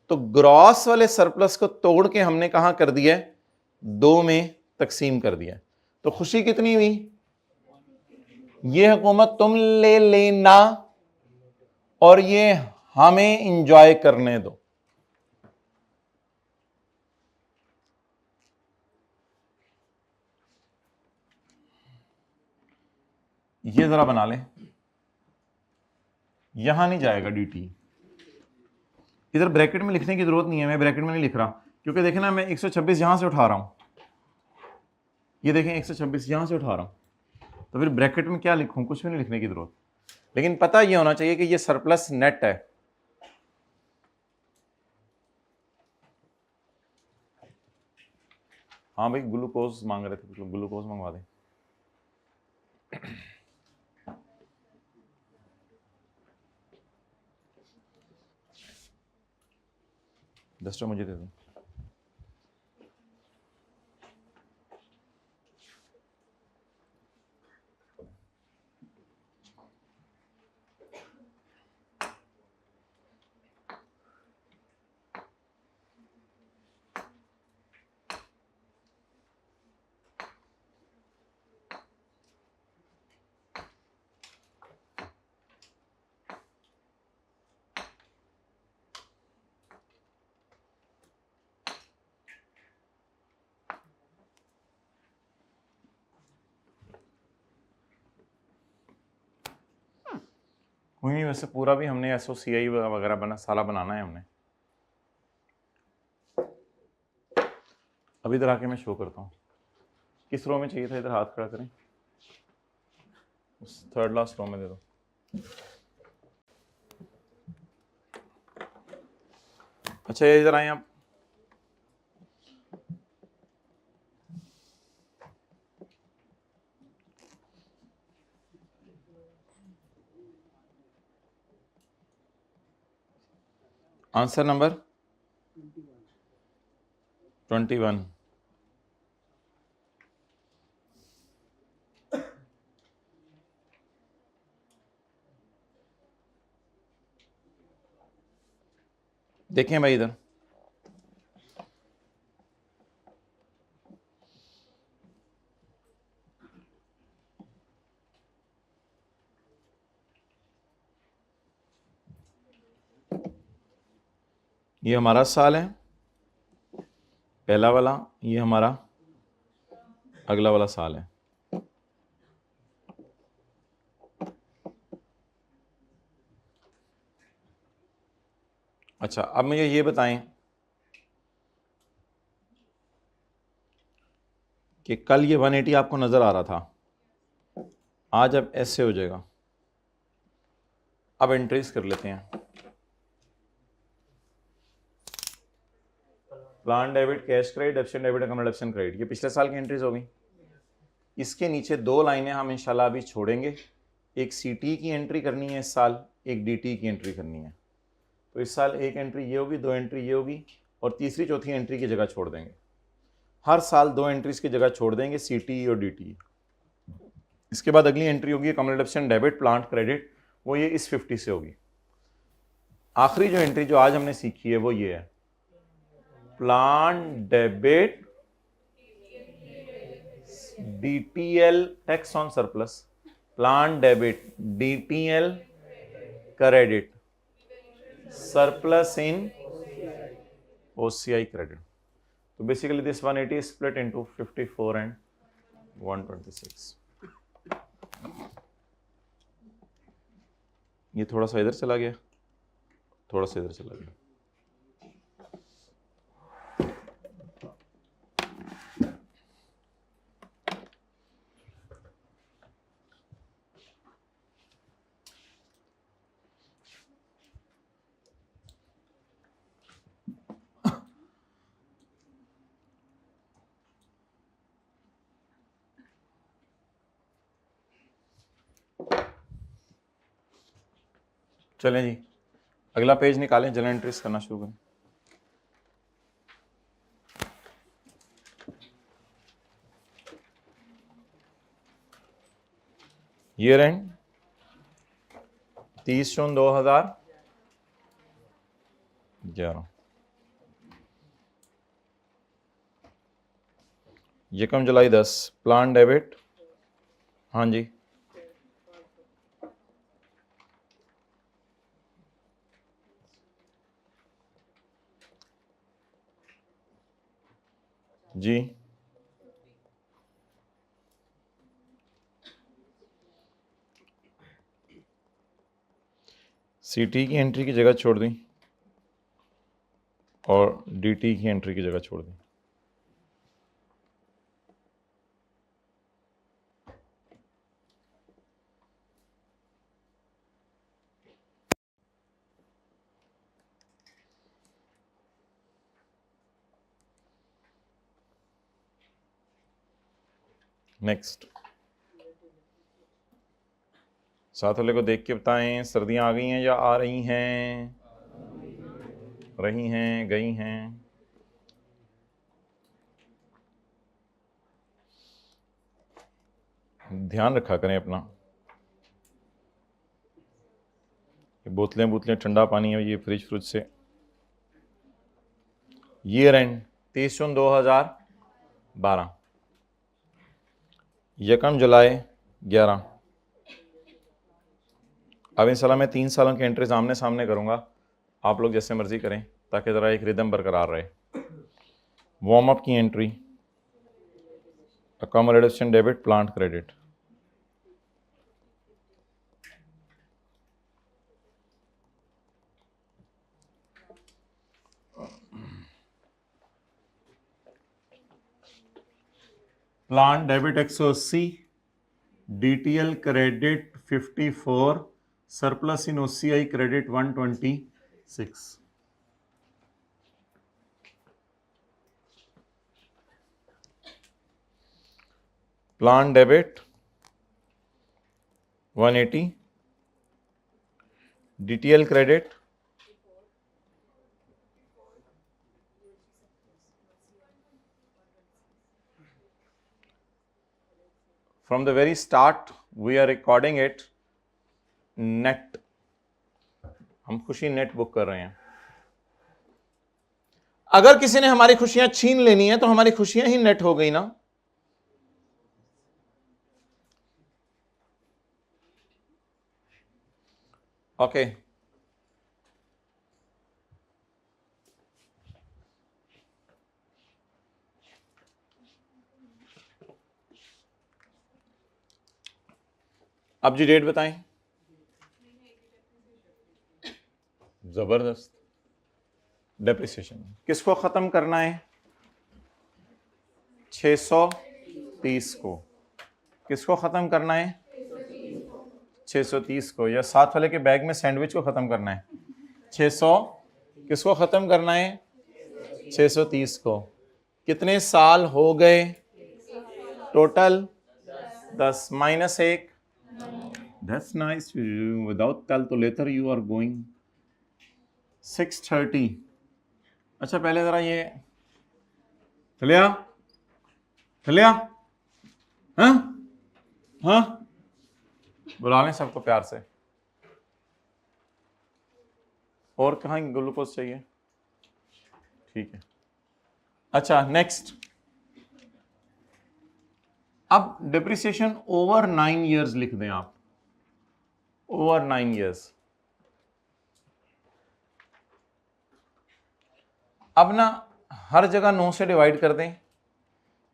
तो ग्रॉस वाले सरप्लस को तोड़ के हमने कहां कर दिया? 2 में तकसीम कर दिया। तो खुशी कितनी हुई? ये हुकूमत तुम ले लेना और ये हमें इंजॉय करने दो। ये जरा बना लें, यहां नहीं जाएगा डीटी, इधर ब्रैकेट में लिखने की जरूरत नहीं है, मैं ब्रैकेट में नहीं लिख रहा क्योंकि देखें ना, मैं 126 यहां से उठा रहा हूं, ये देखें 126 यहां से उठा रहा हूं, तो फिर ब्रैकेट में क्या लिखूं? कुछ भी नहीं लिखने की जरूरत। लेकिन पता यह होना चाहिए कि ये सरप्लस नेट है। हाँ भाई, ग्लूकोज मांग रहे थे, ग्लूकोज मंगवा दें। डस्टर मुझे दे दो। कोई नहीं, वैसे पूरा भी हमने एसओसीआई वगैरह सारा बनाना है हमने। अभी इधर आके मैं शो करता हूँ। किस रो में चाहिए था? इधर हाथ खड़ा करें, उस थर्ड लास्ट रो में दे दो। अच्छा, इधर आए आप। Answer number 21। देखें भाई इधर, ये हमारा साल है पहला वाला, ये हमारा अगला वाला साल है। अच्छा, अब मुझे ये बताएं कि कल ये 180 आपको नजर आ रहा था, आज अब ऐसे हो जाएगा। अब एंट्रीज कर लेते हैं। Plan debit, cash credit, absent debit, account absent credit, ये पिछले साल की एंट्रीज हो गई। इसके नीचे दो लाइनें हम इंशाल्लाह अभी छोड़ेंगे। एक सीटी की एंट्री करनी है इस साल, एक डीटी की एंट्री करनी है। तो इस साल एक एंट्री ये होगी, दो एंट्री ये होगी, और तीसरी चौथी एंट्री की जगह छोड़ देंगे। हर साल दो एंट्रीज की जगह छोड़ देंगे, सीटी और डीटी। इसके बाद अगली एंट्री होगी account absent debit, plant credit, वो ये इस 50 से होगी। आखिरी जो एंट्री जो आज हमने सीखी है वो ये है, plant debit DTL tax on surplus, plan debit DTL credit, surplus in OCI credit. तो basically this 180 is split into 54 and 126। ये थोड़ा सा इधर चला गया, थोड़ा सा इधर चला गया। चलें जी, अगला पेज निकालें, जनरल एंट्रीज करना शुरू करें। ईयर एंड 30/जून/2011, यकम जुलाई 10, प्लान डेबिट, हाँ जी जी, सीटी की एंट्री की जगह छोड़ दी और डीटी की एंट्री की जगह छोड़ दी। नेक्स्ट, साथ वाले को देख के बताएं, सर्दियां आ गई हैं या आ रही हैं? रही हैं, गई हैं? ध्यान रखा करें अपना, बोतलें बोतलें ठंडा पानी है ये फ्रिज से। ईयर एंड 30/जून/2012, यकम जुलाई 11। अब इंशाल्लाह मैं 3 सालों की एंट्रीज आमने सामने करूंगा, आप लोग जैसे मर्जी करें ताकि ज़रा एक रिदम बरकरार रहे। वार्म अप की entry, accommodation debit, plant credit. Plant debit 180, DTL credit 54, surplus in OCI credit 126। Plan debit 180, DTL credit from the very start we are recording it net, हम खुशी नेट बुक कर रहे हैं। अगर किसी ने हमारी खुशियां छीन लेनी है तो हमारी खुशियां ही नेट हो गई ना। ओके अब जी डेट बताएं। जबरदस्त, डेप्रिसिएशन। किसको खत्म करना है? 630 को। किसको खत्म करना है? 630 को। या साथ वाले के बैग में सैंडविच को खत्म करना है? 600 किसको खत्म करना है? 630 को। कितने साल हो गए total? 10 minus 1। That's nice. Without calculator you are going 630। अच्छा पहले जरा ये चलिया चलिया, हाँ हाँ, बुला लें सबको प्यार से। और कहाँ ग्लूकोज चाहिए? ठीक है। अच्छा नेक्स्ट, अब डिप्रिसिएशन ओवर 9 इयर्स लिख दें आप, ओवर 9 इयर्स। अब ना हर जगह 9 से डिवाइड कर दें,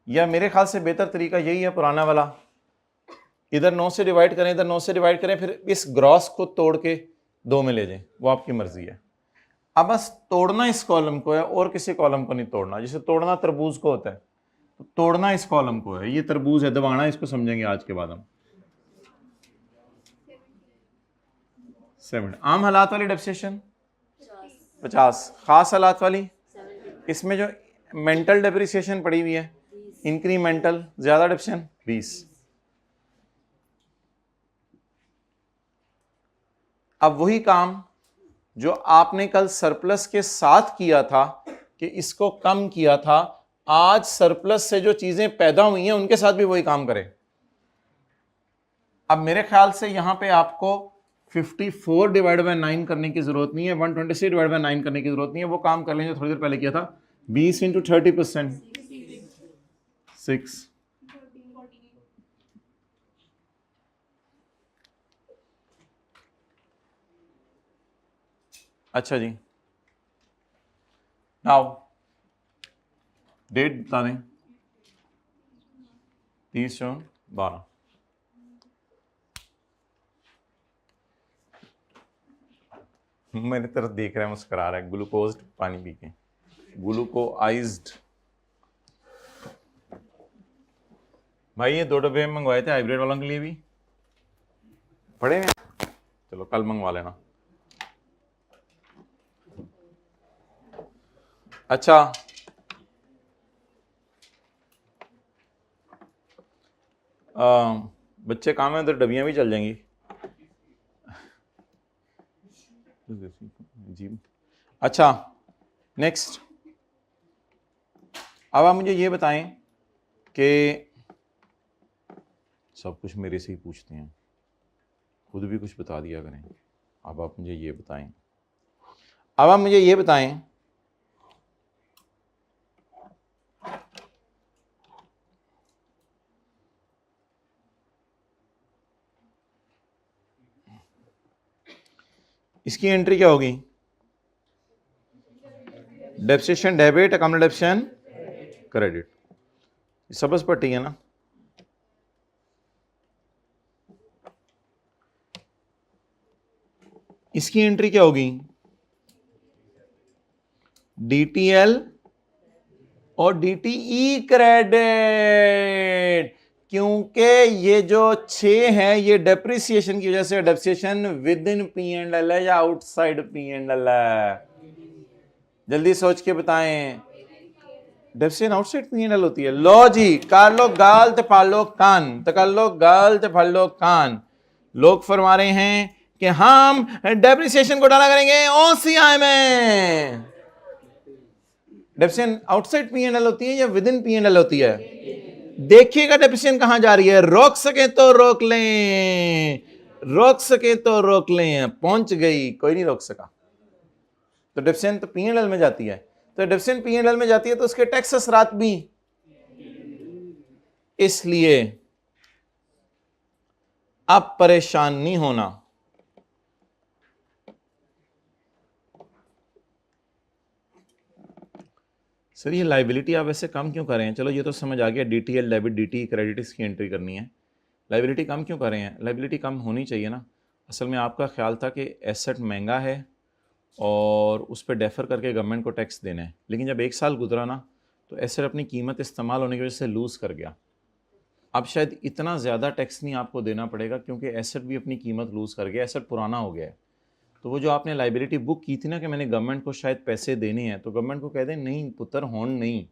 या मेरे ख्याल से बेहतर तरीका यही है पुराना वाला, इधर 9 से डिवाइड करें, इधर 9 से डिवाइड करें, फिर इस ग्रॉस को तोड़ के 2 में ले जाएं, वो आपकी मर्जी है। अब बस तोड़ना इस कॉलम को है और किसी कॉलम को नहीं तोड़ना। जैसे तोड़ना तरबूज को होता है, तो तोड़ना इस कॉलम को है। ये तरबूज है, दबाना इसको समझेंगे आज के बाद हम। 7 आम हालात वाली डेप्रिसिएशन 50, खास हालात वाली, इसमें जो मेंटल डेप्रिसिएशन पड़ी हुई है, इंक्रीमेंटल ज्यादा डेप्रिसिएशन 20। अब वही काम जो आपने कल सरप्लस के साथ किया था कि इसको कम किया था, आज सरप्लस से जो चीजें पैदा हुई हैं उनके साथ भी वही काम करें। अब मेरे ख्याल से यहां पे आपको 54 डिवाइड बाय 9 करने की जरूरत नहीं है, 126 डिवाइड बाय 9 करने की जरूरत नहीं है। वो काम कर लें जो थोड़ी देर पहले किया था, 20 इंटू 30%, 6। अच्छा जी, नाउ डेट बता दें। 30 जून 12। मेरी तरफ देख रहा है, मुस्कुरा रहा है, ग्लूकोज पानी पी के, ग्लूकोआइज्ड। भाई ये 2 डब्बे मंगवाए थे हाइब्रिड वालों के लिए भी, पड़े हैं, चलो कल मंगवा लेना। अच्छा बच्चे काम है, उधर डबियां भी चल जाएंगी जी। अच्छा नेक्स्ट, अब आप मुझे ये बताएं कि सब कुछ मेरे से ही पूछते हैं, खुद भी कुछ बता दिया करें। अब आप मुझे ये बताएं, अब आप मुझे ये बताएं इसकी एंट्री क्या होगी? Depreciation debit, account depreciation credit, सबस पट्टी है ना। इसकी एंट्री क्या होगी? DTL और DTE क्रेडिट, क्योंकि ये जो 6 है ये डेप्रिसिएशन की वजह से, डेप्रिसिएशन विद इन P&L है या आउटसाइड P&L है? जल्दी सोच के बताएं। डेप्रिसिएशन आउटसाइड P&L होती है। लो जी, कर लो गाल ते फाड़ लो कान, तो कर लो गाल ते फाड़ लो कान। लोग फरमा रहे हैं कि हम डेप्रिसिएशन को डाला करेंगे OCI में। डेप्रिसिएशन आउटसाइड P&L होती है या विद इन P&L होती है? देखिएगा डेप्रिसिएशन कहां जा रही है, रोक सके तो रोक लें, रोक सके तो रोक लें। पहुंच गई, कोई नहीं रोक सका। तो डेप्रिसिएशन तो P&L में जाती है, तो डेप्रिसिएशन P&L में जाती है तो उसके टैक्स असरात भी। इसलिए आप परेशान नहीं होना। सर ये लाइबिलिटी आप ऐसे कम क्यों कर रहे हैं? चलो ये तो समझ आ गया, DTL डेबिट, DTE क्रेडिट, इसकी एंट्री करनी है। लाइबिलिटी कम क्यों कर रहे हैं? लाइबिलिटी कम होनी चाहिए ना। असल में आपका ख्याल था कि एसेट महंगा है और उस पर डेफर करके गवर्नमेंट को टैक्स देना है। लेकिन जब 1 साल गुजरा ना तो एसेट अपनी कीमत इस्तेमाल होने की वजह से लूज़ कर गया। अब शायद इतना ज़्यादा टैक्स नहीं आपको देना पड़ेगा क्योंकि एसेट भी अपनी कीमत लूज़ कर गया, एसेट पुराना हो गया है। तो वो जो आपने लाइबिलिटी बुक की थी ना कि मैंने गवर्नमेंट को शायद पैसे देने हैं, तो गवर्नमेंट को कह दें नहीं पुत्र होन नहीं,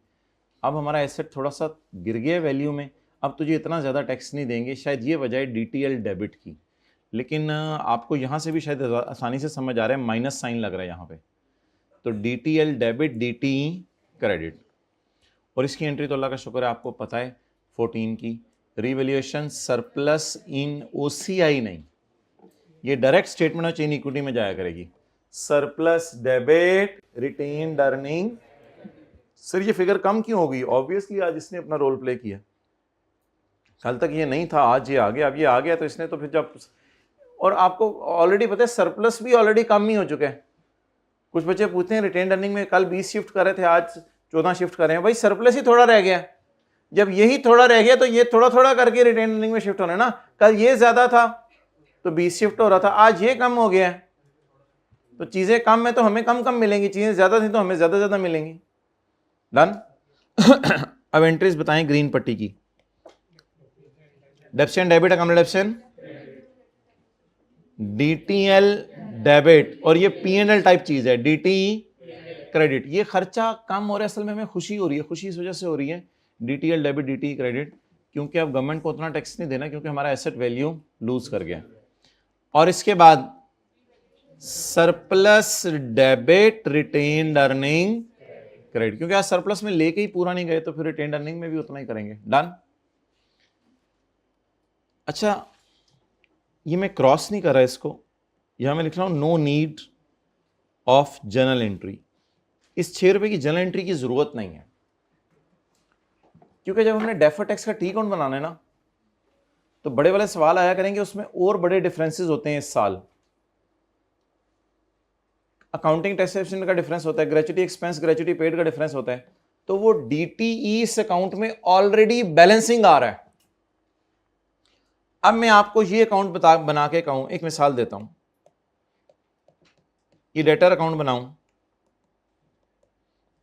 अब हमारा एसेट थोड़ा सा गिर गया वैल्यू में, अब तुझे इतना ज़्यादा टैक्स नहीं देंगे। शायद ये वजह है DTL डेबिट की। लेकिन आपको यहाँ से भी शायद आसानी से समझ आ रहा है, माइनस साइन लग रहा है यहाँ पे। तो DTL डेबिट, DTE क्रेडिट। और इसकी एंट्री तो अल्लाह का शुक्र है आपको पता है 14 की। रिवैल्यूएशन सरप्लस इन OCI नहीं, ये direct statement of change equity में जाया करेगी। Surplus debit retained earning. Sir ये फिगर कम क्यों होगी? ऑब्वियसली आज इसने अपना रोल प्ले किया, कल तक ये नहीं था, आज ये आ गया। अब ये आ गया तो इसने तो फिर जब, और आपको ऑलरेडी पता है सरप्लस भी ऑलरेडी कम ही हो चुके हैं। कुछ बच्चे पूछते हैं रिटेन्ड अर्निंग में कल 20 शिफ्ट कर रहे थे, आज 14 शिफ्ट कर रहे हैं। भाई सरप्लस ही थोड़ा रह गया, जब यही थोड़ा रह गया तो ये थोड़ा थोड़ा करके रिटेन्ड अर्निंग में शिफ्ट होना है ना। कल ये ज्यादा था तो 20 शिफ्ट हो रहा था, आज ये कम हो गया है। तो चीजें कम है तो हमें कम कम मिलेंगी, चीजें ज्यादा थी तो हमें ज्यादा ज्यादा मिलेंगी। डन। अब एंट्रीज बताएं ग्रीन पट्टी की। डेप्शन डेबिट अकाउंट डेप्शन, DTL डेबिट, और ये P&L टाइप चीज है DTE क्रेडिट। ये खर्चा कम हो रहा है, असल में हमें खुशी हो रही है, खुशी इस वजह से हो रही है DTL डेबिट DTE क्रेडिट, क्योंकि अब गवर्नमेंट को उतना टैक्स नहीं देना क्योंकि हमारा एसेट वैल्यू लूज कर गया। और इसके बाद surplus debit retained earning credit, क्योंकि आज सरप्लस में लेके ही पूरा नहीं गए तो फिर रिटेन्ड अर्निंग में भी उतना ही करेंगे। डन। अच्छा ये मैं क्रॉस नहीं कर रहा इसको, यहां मैं लिख रहा हूं no need of journal entry. इस 6 रुपए की जर्नल एंट्री की जरूरत नहीं है, क्योंकि जब हमने डेफर टैक्स का टी अकाउंट बनाना है ना तो बड़े वाले सवाल आया करेंगे, उसमें और बड़े डिफरेंसेस होते हैं इस साल। अकाउंटिंग टैक्सेशन का डिफरेंस होता है, ग्रेचुटी एक्सपेंस ग्रेचुटी पेड का डिफरेंस होता है। तो वो DTE इस अकाउंट में ऑलरेडी बैलेंसिंग आ रहा है। अब मैं आपको ये अकाउंट बना के कहूं, एक मिसाल देता हूं, ये डेटर अकाउंट बनाऊं,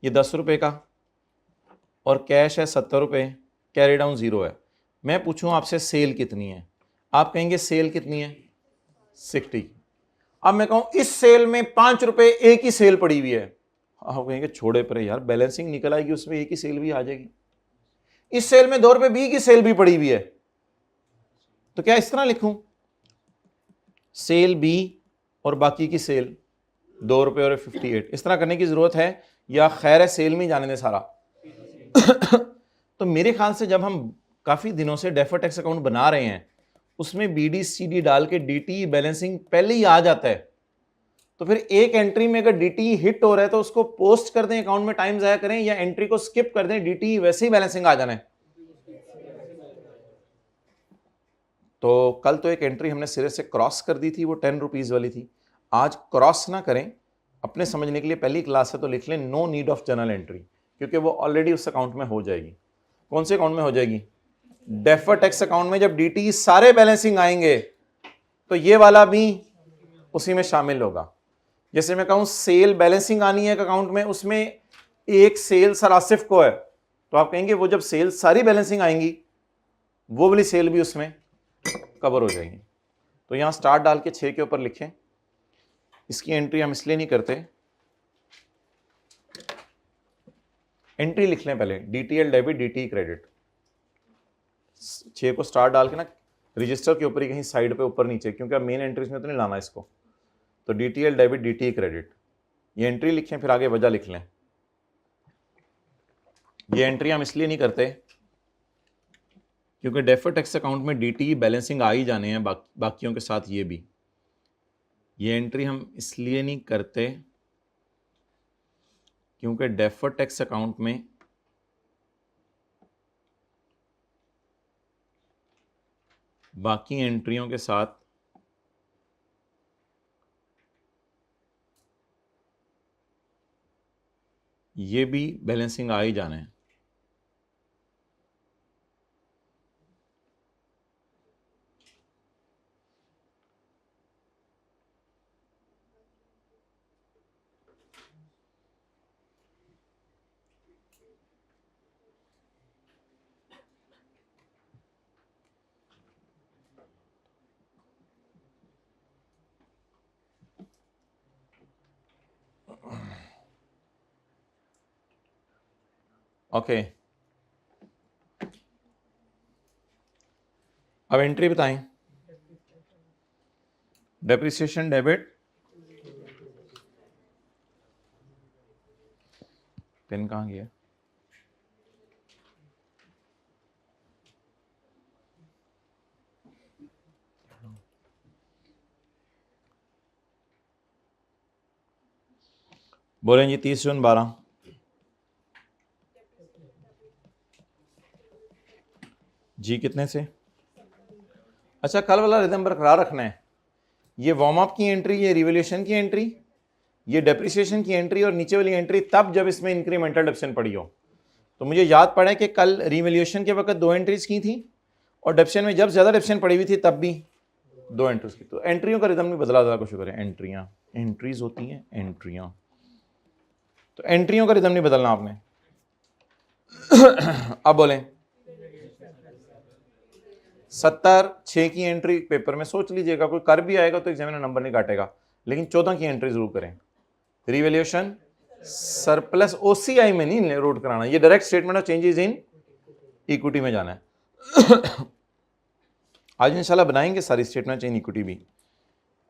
ये 10 रुपए का और कैश है 70 रुपए, कैरी डाउन 0 है। मैं पूछूं आपसे सेल कितनी है, आप कहेंगे सेल कितनी है 60। अब मैं कहूं इस सेल में 5 रुपए एक ही सेल पड़ी हुई है, आप कहेंगे छोड़े पर यार बैलेंसिंग निकल आएगी, उसमें एक ही सेल भी आ जाएगी। इस सेल में 2 रुपए बी की सेल भी पड़ी हुई है, तो क्या इस तरह लिखूं सेल बी और बाकी की सेल 2 रुपए और 58, इस तरह करने की जरूरत है, या खैर है सेल में जाने दें सारा। तो मेरे ख्याल से जब हम काफी दिनों से डेफर टैक्स अकाउंट बना रहे हैं उसमें BD/CD डाल के DTE बैलेंसिंग पहले ही आ जाता है, तो फिर एक एंट्री में अगर DTE हिट हो रहा है तो उसको पोस्ट कर दें अकाउंट में, टाइम जाया करें, या एंट्री को स्किप कर दें, DTE वैसे ही बैलेंसिंग आ जाना है। तो कल तो एक एंट्री हमने सिरे से क्रॉस कर दी थी, वो 10 रुपीज वाली थी। आज क्रॉस ना करें, अपने समझने के लिए पहली क्लास है तो लिख लें no need of journal entry, क्योंकि वो ऑलरेडी उस अकाउंट में हो जाएगी। कौन से अकाउंट में हो जाएगी? डेफर टैक्स अकाउंट में। जब DTE सारे बैलेंसिंग आएंगे तो ये वाला भी उसी में शामिल होगा। जैसे मैं कहूं सेल बैलेंसिंग आनी है एक अकाउंट में, उसमें एक सेल सर आसिफ को है, तो आप कहेंगे वो जब सेल सारी बैलेंसिंग आएंगी वो वाली सेल भी उसमें कवर हो जाएगी। तो यहां स्टार डाल के 6 के ऊपर लिखें। इसकी एंट्री हम इसलिए नहीं करते, एंट्री लिख लें पहले DTL डेबिट DTE क्रेडिट, 6 को स्टार डाल के ना रजिस्टर के ऊपर ही कहीं साइड पे ऊपर नीचे, क्योंकि अब मेन एंट्रीज में तो नहीं लाना इसको। तो DTL डेबिट DTE क्रेडिट, ये एंट्री लिखें, फिर आगे वजह लिख लें। ये एंट्री हम इसलिए नहीं करते क्योंकि डेफर टैक्स अकाउंट में DTE बैलेंसिंग आ ही जाने हैं बाकियों के साथ ये भी। ये एंट्री हम इसलिए नहीं करते क्योंकि डेफर टैक्स अकाउंट में बाकी एंट्रियों के साथ ये भी बैलेंसिंग आ ही जाना है। ओके, अब एंट्री बताएं। डेप्रिसिएशन डेबिट, पेन कहाँ गया? बोलें जी 30 जून 12। जी कितने से? अच्छा, कल वाला रिदम बरकरार रखना है। ये वार्म अप की एंट्री, ये रिवोल्यूशन की एंट्री, ये डेप्रिसिएशन की एंट्री और नीचे वाली एंट्री तब जब इसमें इंक्रीमेंटल डेप्शन पड़ी हो। तो मुझे याद पड़ा है कि कल रिवोल्यूशन के वक्त 2 एंट्रीज की थी और डेप्शन में जब ज़्यादा डेप्शन पड़ी हुई थी तब भी 2 एंट्रीज की। तो एंट्रियों का रिदम नहीं बदला, ज़्यादा कुछ करें। एंट्रियाँ, एंट्रीज होती हैं एंट्रियाँ, तो एंट्रियों का रिदम नहीं बदलना आपने। अब बोलें 76 की एंट्री पेपर में सोच लीजिएगा, कोई कर भी आएगा तो एग्जामिनर नंबर नहीं काटेगा, लेकिन 14 की एंट्री जरूर करें। रिवैल्यूएशन सरप्लस ओसीआई में नहीं रोड कराना, ये direct statement of changes in equity में जाना है। आज इंशाल्लाह बनाएंगे सारी स्टेटमेंट इन इक्विटी भी।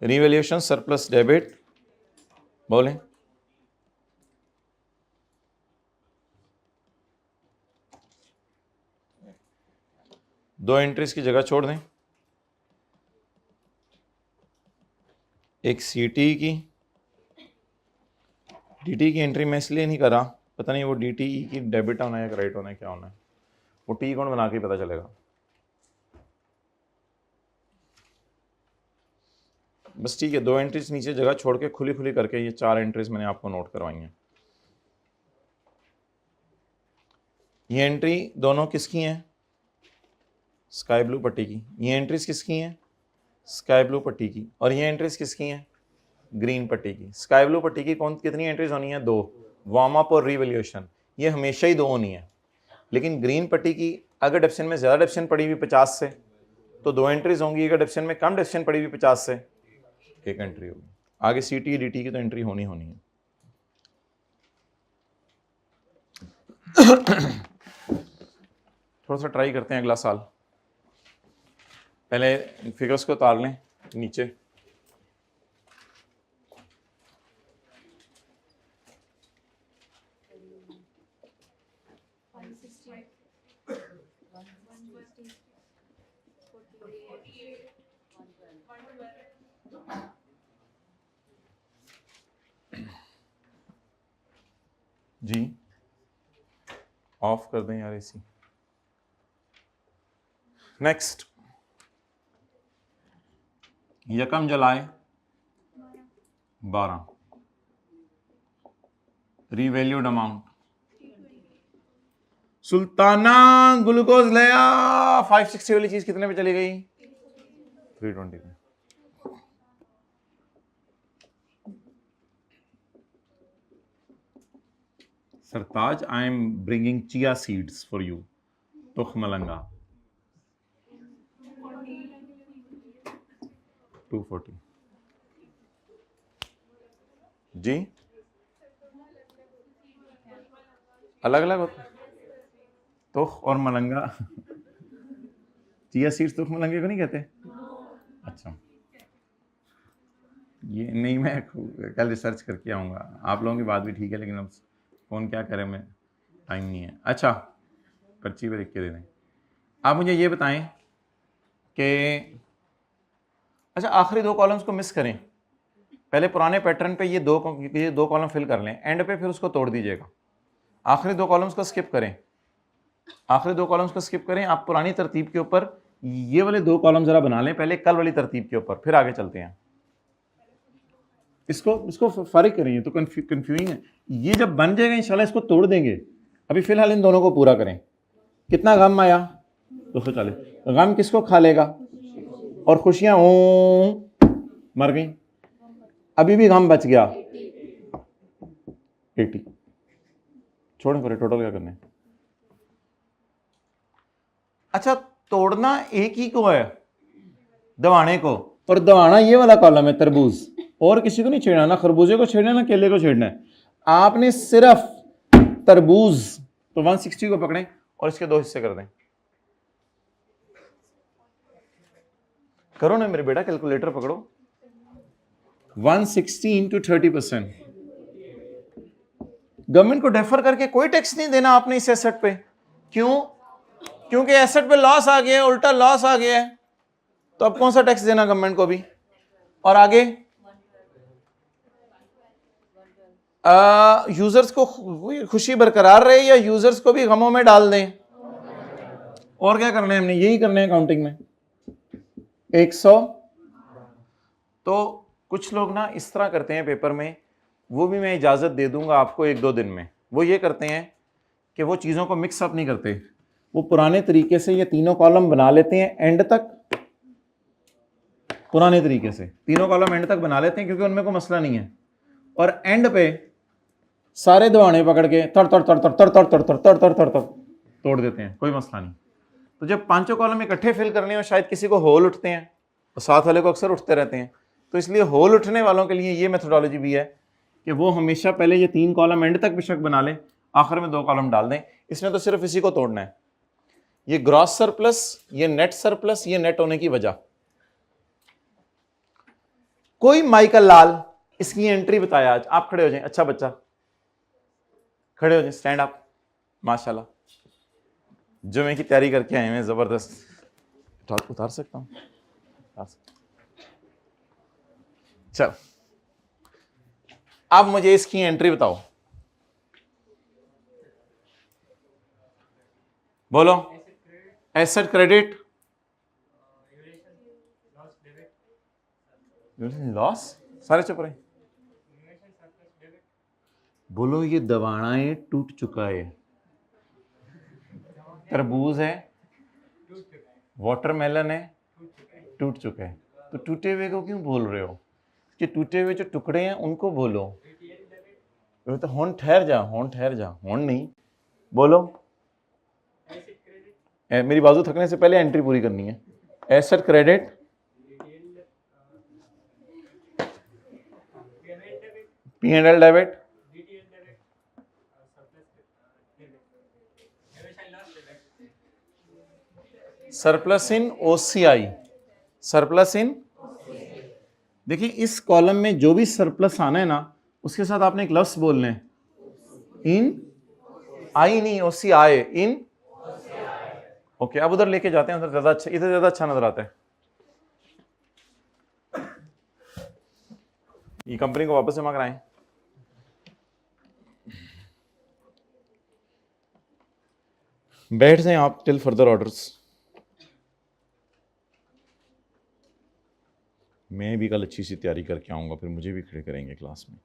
रिवैल्यूएशन सरप्लस डेबिट, बोलें दो एंट्रीज की जगह छोड़ दें, एक सीटी की, डीटी की एंट्री मैं इसलिए नहीं करा, पता नहीं वो डीटी की डेबिट होना है या क्रेडिट होना है, क्या होना है, वो टी कौन बना के पता चलेगा। बस ठीक है, 2 एंट्रीज नीचे जगह छोड़ के खुली खुली करके ये 4 एंट्रीज मैंने आपको नोट करवाई हैं। ये एंट्री दोनों किसकी हैं? स्काई ब्लू पट्टी की। ये एंट्रीज किसकी हैं? स्काई ब्लू पट्टी की। और ये एंट्रीज किसकी हैं? ग्रीन पट्टी की। स्काई ब्लू पट्टी की कितनी एंट्रीज होनी है? 2, वार्म अप और रिवैल्यूएशन, ये हमेशा ही 2 होनी है। लेकिन ग्रीन पट्टी की अगर डेप्शन में ज़्यादा डेप्शन पड़ी हुई 50 से तो 2 एंट्रीज होंगी, अगर डेप्शन में कम डेप्शन पड़ी हुई 50 से 1 एंट्री होगी। आगे सीटी डीटी की तो एंट्री होनी है। थोड़ा सा ट्राई करते हैं अगला साल। पहले फिगर्स को उतार लें नीचे। जी ऑफ कर दें यार एसी। नेक्स्ट, यकम जुलाई 12, रीवैल्यूड अमाउंट सुल्ताना ग्लूकोज लिया 560 वाली चीज कितने पे चली गई? 320 पे। Sartaj, I am bringing chia seeds for you, तुख मलंगा 240 जी, अलग अलग होता है तुख और मलंगा। चिया सीड्स तुख मलंगे को नहीं कहते? अच्छा, ये नहीं, मैं कल रिसर्च करके आऊँगा। आप लोगों की बात भी ठीक है, लेकिन अब कौन क्या करे, मैं टाइम नहीं है। अच्छा, पर्ची पे लिख के दे दें। आप मुझे ये बताएं कि अच्छा आखिरी 2 कॉलम्स को मिस करें, पहले पुराने पैटर्न पे ये 2 कॉलम फिल कर लें, एंड पे फिर उसको तोड़ दीजिएगा। आखिरी 2 कॉलम्स को स्किप करें, आखिरी 2 कॉलम्स को स्किप करें। आप पुरानी तरतीब के ऊपर ये वाले 2 कॉलम जरा बना लें पहले, कल वाली तरतीब के ऊपर, फिर आगे चलते हैं। इसको फारिग करें, ये तो कंफ्यूजिंग है। ये जब बन जाएगा इंशाल्लाह इसको तोड़ देंगे। अभी फिलहाल इन दोनों को पूरा करें। कितना गम आया? 240। गम किसको खा लेगा? और खुशियां मर गई। अभी भी गम बच गया 80। छोड़ें फिर, टोटल क्या करने। अच्छा, तोड़ना एक ही को है, दवाने को, और दवाना ये वाला कॉलम है तरबूज, और किसी को नहीं छेड़ना, ना खरबूजे को छेड़ना ना केले को छेड़ना है। आपने सिर्फ तरबूज तो 160 को पकड़ें और इसके 2 हिस्से कर दें। करो ना मेरे बेटा, कैलकुलेटर पकड़ो। 160 इंटू 30%। गवर्नमेंट को डेफर करके कोई टैक्स नहीं देना आपने इस एसेट पे। क्यों? क्योंकि एसेट पे लॉस आ गया है, उल्टा लॉस आ गया है, तो अब कौन सा टैक्स देना गवर्नमेंट को भी। और आगे यूजर्स को खुशी बरकरार रहे या यूजर्स को भी गमों में डाल दें? और क्या करना है हमने, यही करना है काउंटिंग में 100। तो कुछ लोग ना इस तरह करते हैं पेपर में, वो भी मैं इजाजत दे दूंगा आपको 1-2 दिन में। वो ये करते हैं कि वो चीजों को मिक्स अप नहीं करते, वो पुराने तरीके से ये तीनों कॉलम बना लेते हैं एंड तक, पुराने तरीके से तीनों कॉलम एंड तक बना लेते हैं क्योंकि उनमें कोई मसला नहीं है, और एंड पे सारे दवाने पकड़ के तर तर तर तर तर तर तर तर तर तर तर तर तोड़ देते हैं, कोई मसला नहीं। तो जब पांचों कॉलम इकट्ठे फिल करने और शायद किसी को होल उठते हैं, और साथ वाले को अक्सर उठते रहते हैं, तो इसलिए होल उठने वालों के लिए ये मेथोडोलॉजी भी है कि वो हमेशा पहले ये 3 कॉलम एंड तक बेशक बना लें, आखिर में 2 कॉलम डाल दें। इसमें तो सिर्फ इसी को तोड़ना है, ये ग्रॉस सरप्लस, ये नेट सरप्लस, ये नेट होने की वजह। कोई माइकल लाल इसकी एंट्री बताया आज, आप खड़े हो जाएं, अच्छा बच्चा खड़े हो जाएं, स्टैंड अप, माशाल्लाह, जुमे की तैयारी करके आए हैं जबरदस्त। उतार सकता हूं? चल, अब मुझे इसकी एंट्री बताओ, बोलो। एसेट क्रेडिट, लॉस, सारे चुप रहे। बोलो, ये दवानाएं टूट चुका है, तरबूज है, वाटरमेलन है, टूट चुका है। तो टूटे हुए को क्यों बोल रहे हो? कि टूटे हुए जो टुकड़े हैं उनको बोलो। तो होन ठहर जा, होन ठहर जा, होन नहीं बोलो। मेरी बाजू थकने से पहले एंट्री पूरी करनी है। Asset credit, P&L debit, surplus इन OCI, सरप्लस इन। देखिए इस कॉलम में जो भी सरप्लस आना है ना, उसके साथ आपने एक लफ्ज बोलना है, इन आई नहीं OCI, इन। ओके, अब उधर लेके जाते हैं, उधर ज्यादा अच्छा, इधर ज्यादा अच्छा नजर आता है। ये कंपनी को वापस जमा कराएं। बैठ जाएं आप टिल फर्दर ऑर्डर्स। मैं भी कल अच्छी सी तैयारी करके आऊंगा, फिर मुझे भी खड़े करेंगे क्लास में।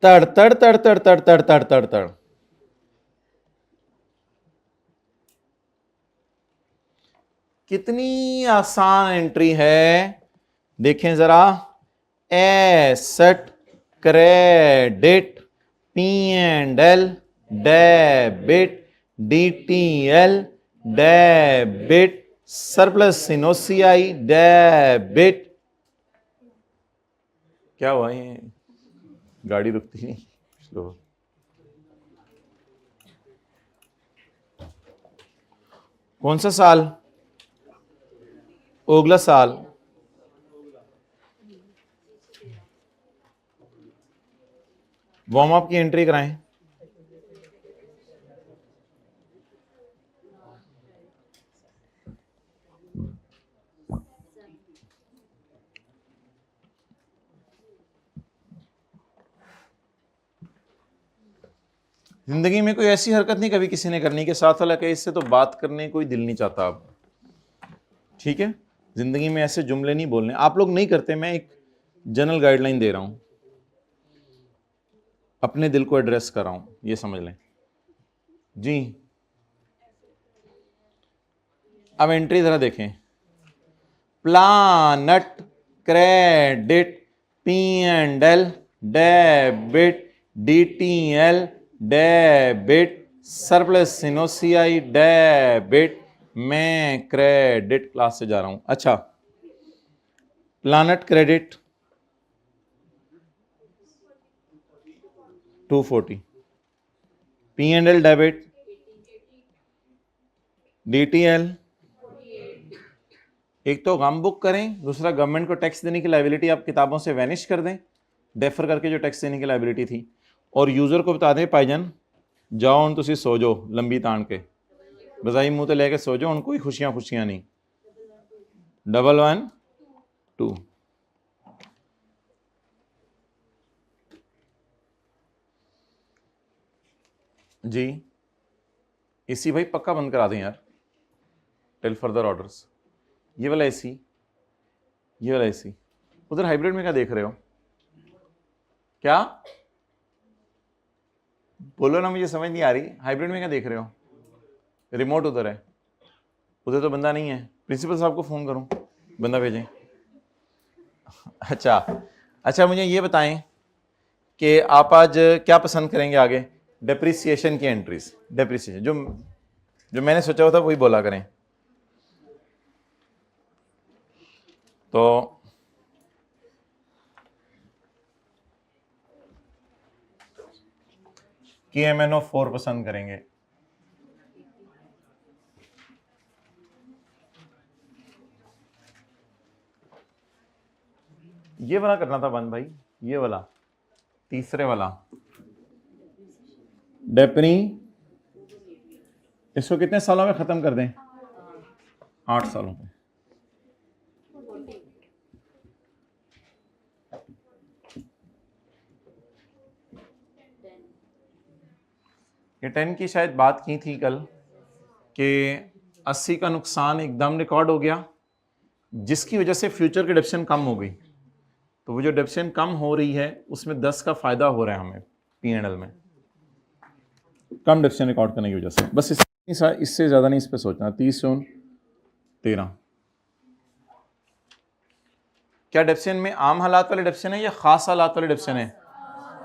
तड़ तड़ तड़ तड़ तड़ तड़ तड़ तड़ तड़। कितनी आसान एंट्री है, देखें जरा। Asset credit, P&L debit, DTL debit, surplus इन OCI डेबिट। क्या हुआ, ये गाड़ी रुकती नहीं, स्लो। कौन सा साल? अगला साल। वार्म अप की एंट्री कराएं। जिंदगी में कोई ऐसी हरकत नहीं कभी किसी ने करनी कि साथ वाला कहे इससे तो बात करने कोई दिल नहीं चाहता अब, ठीक है? जिंदगी में ऐसे जुमले नहीं बोलने। आप लोग नहीं करते, मैं एक जनरल गाइडलाइन दे रहा हूं, अपने दिल को एड्रेस कर रहा हूं, ये समझ लें जी। अब एंट्री जरा देखें। Planet credit, P&L debit, DTL debit, surplus इन OCI डेबिट। मैं क्रेडिट क्लास से जा रहा हूं। अच्छा, planet credit, 240, P&L debit, DTL, एक तो गम बुक करें, दूसरा गवर्नमेंट को टैक्स देने की लायबिलिटी आप किताबों से वैनिश कर दें, डेफर करके जो टैक्स देने की लायबिलिटी थी, और यूजर को बता दें भाईजान जाओ हम तुसी सो जाओ लंबी तान के बजाई मुंह तो लेके सो जाओ, उनको ही खुशियां खुशियां नहीं। 112 जी, एसी भाई पक्का बंद करा दें यार टिल फर्दर ऑर्डर्स। ये वाला एसी, ये वाला एसी। उधर हाइब्रिड में क्या देख रहे हो? क्या बोलो ना, मुझे समझ नहीं आ रही। हाइब्रिड में क्या देख रहे हो? रिमोट उधर है, उधर तो बंदा नहीं है। प्रिंसिपल साहब को फोन करूं, बंदा भेजें। अच्छा, मुझे ये बताएं कि आप आज क्या पसंद करेंगे आगे? डेप्रिसिएशन की एंट्रीज, डेप्रिसिएशन जो मैंने सोचा हुआ था वही बोला करें। तो KMNO 4 पसंद करेंगे। ये वाला करना था बंद भाई, ये वाला तीसरे वाला डेपनी। इसको कितने सालों में खत्म कर दें? 8 सालों में। ये 10 की शायद बात की थी कल कि 80 का नुकसान एकदम रिकॉर्ड हो गया, जिसकी वजह से फ्यूचर की डेप्शन कम हो गई। तो वो जो डेप्शन कम हो रही है उसमें 10 का फायदा हो रहा है हमें P&L में, कम डेप्शन रिकॉर्ड करने की वजह से। बस इससे ज्यादा नहीं इस पर सोचना। 30 जून 13। क्या डेप्शन में आम हालात वाले डेप्शन है या खास हालात वाले डेप्शन है?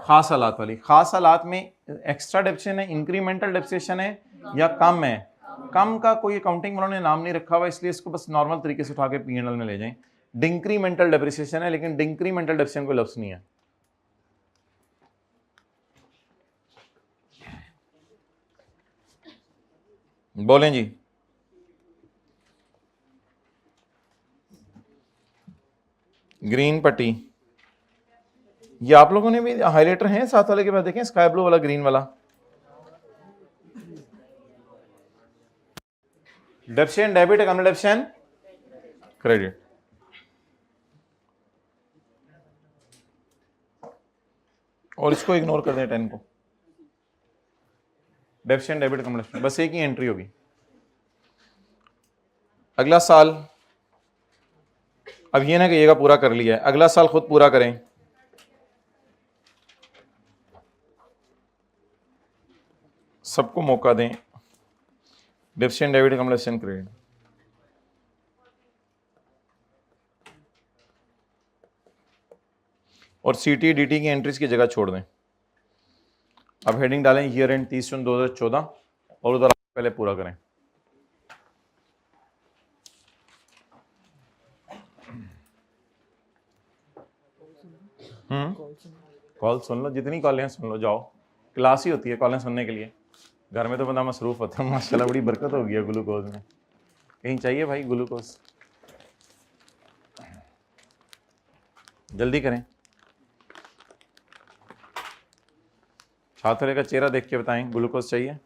खास हालात वाली। खास हालात में एक्स्ट्रा डेप्शन है, इंक्रीमेंटल डेप्रिसिएशन है या कम है? कम का कोई अकाउंटिंग वालों ने नाम नहीं रखा हुआ, इसलिए इसको बस नॉर्मल तरीके से उठा के P&L में ले जाएं। डिंक्रीमेंटल डेप्रिसिएशन है, लेकिन डिंक्रीमेंटल डेप्रिसिएशन कोई लफ्ज नहीं है। बोलें जी। ग्रीन पट्टी, ये आप लोगों ने भी हाईलाइटर हैं साथ वाले के पास, देखें स्काई ब्लू वाला, ग्रीन वाला। डेप्शन डेबिट, अकाउंट डेप्शन क्रेडिट। और इसको इग्नोर कर दें 10 को। डेप्शन डेबिट अकाउंट डेप्शन, बस एक ही एंट्री होगी। अगला साल, अब ये ना कहिएगा पूरा कर लिया है, अगला साल खुद पूरा करें। सबको मौका दें। डेप्शन डेबिट अकाउंट डेप्शन क्रेडिट। और CT DT की एंट्रीज की जगह छोड़ दें। अब हेडिंग डालें ईयर एंड 30 जून 2014 और उधर पहले पूरा करें। कॉल सुन लो, जितनी कॉलें सुन लो, जाओ। क्लास ही होती है कॉलें सुनने के लिए। घर में तो बंदा मसरूफ होता है। माशाल्लाह बड़ी बरकत हो गई है ग्लूकोज में। कहीं चाहिए भाई ग्लूकोज, जल्दी करें। छात्र का चेहरा देख के बताएं ग्लूकोज चाहिए।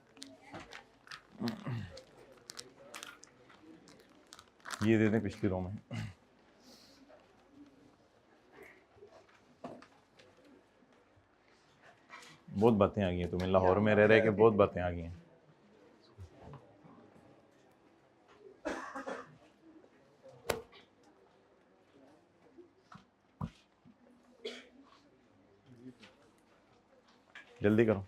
ये दे दें पिछली रो में। बहुत बातें आ गई हैं तुम्हें, लाहौर में रह रहे के बहुत बातें आ गई हैं। जल्दी करो।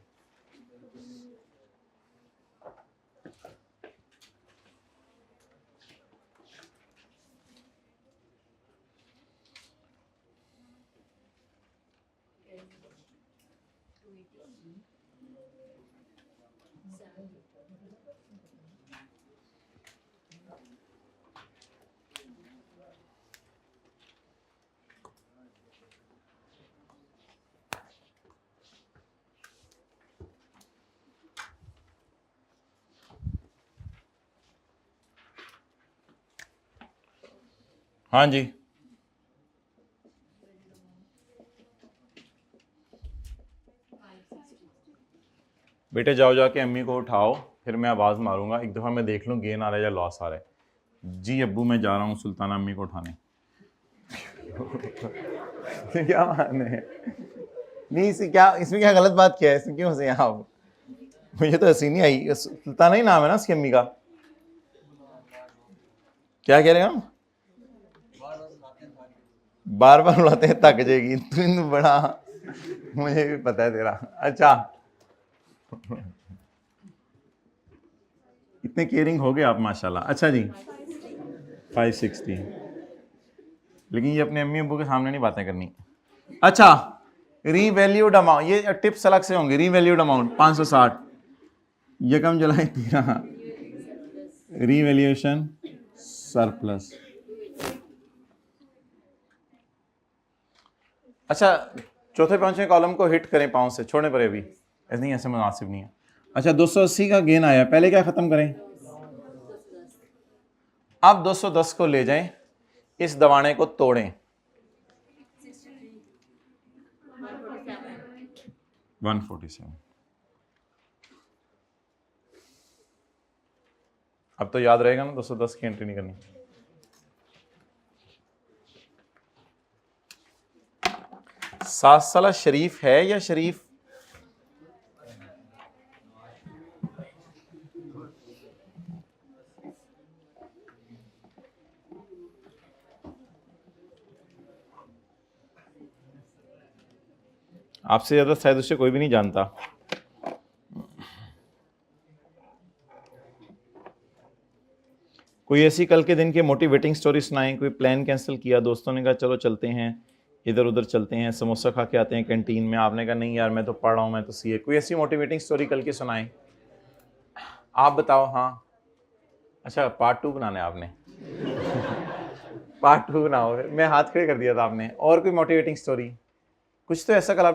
हाँ जी, बेटे जाओ जाके अम्मी को उठाओ, फिर मैं आवाज़ मारूंगा, एक दफ़ा मैं देख लूँ गेन आ रहा है या लॉस आ रहा है। जी अब्बू मैं जा रहा हूँ सुल्ताना अम्मी को उठाने। क्या माने नहीं, इसमें क्या गलत बात क्या है, इसमें क्यों हंसे आप? मुझे तो हंसी नहीं आई। सुल्ताना ही नाम है ना उसकी अम्मी का। क्या कह रहे हैं हम? बार बार बुलाते हैं थक जाएगी तू, बड़ा मुझे भी पता है तेरा। अच्छा इतने केयरिंग हो गए आप माशाल्लाह। अच्छा जी 560, लेकिन ये अपने अम्मी अब्बू के सामने नहीं बातें करनी। अच्छा रीवैल्यूड अमाउंट, ये टिप्स अलग से होंगे। रीवैल्यूड अमाउंट 560, यकम जुलाई 13, रीवैल्यूएशन सरप्लस। अच्छा चौथे पांचवें कॉलम को हिट करें पाँव से, छोड़ने पर अभी ऐसे नहीं, ऐसे मुनासिब नहीं है। अच्छा 280 का गेन आया, पहले क्या खत्म करें? आप 210 को ले जाएं, इस दवाने को तोड़ें, 147। अब तो याद रहेगा ना 210 की एंट्री नहीं करनी। सासला शरीफ है या शरीफ? आपसे ज्यादा शायद उससे कोई भी नहीं जानता। कोई ऐसी कल के दिन की मोटिवेटिंग स्टोरी सुनाएं। कोई प्लान कैंसिल किया, दोस्तों ने कहा चलो चलते हैं इधर उधर चलते हैं, समोसा खा के आते हैं कैंटीन में, आपने कहा नहीं यार मैं तो पढ़ रहा हूँ, मैं तो सीए। कोई ऐसी मोटिवेटिंग स्टोरी कल की सुनाएं, आप बताओ। हाँ अच्छा पार्ट 2 बनाना है आपने? पार्ट 2 बनाओ, मैं हाथ खड़े कर दिया था आपने। और कोई मोटिवेटिंग स्टोरी, कुछ तो ऐसा कल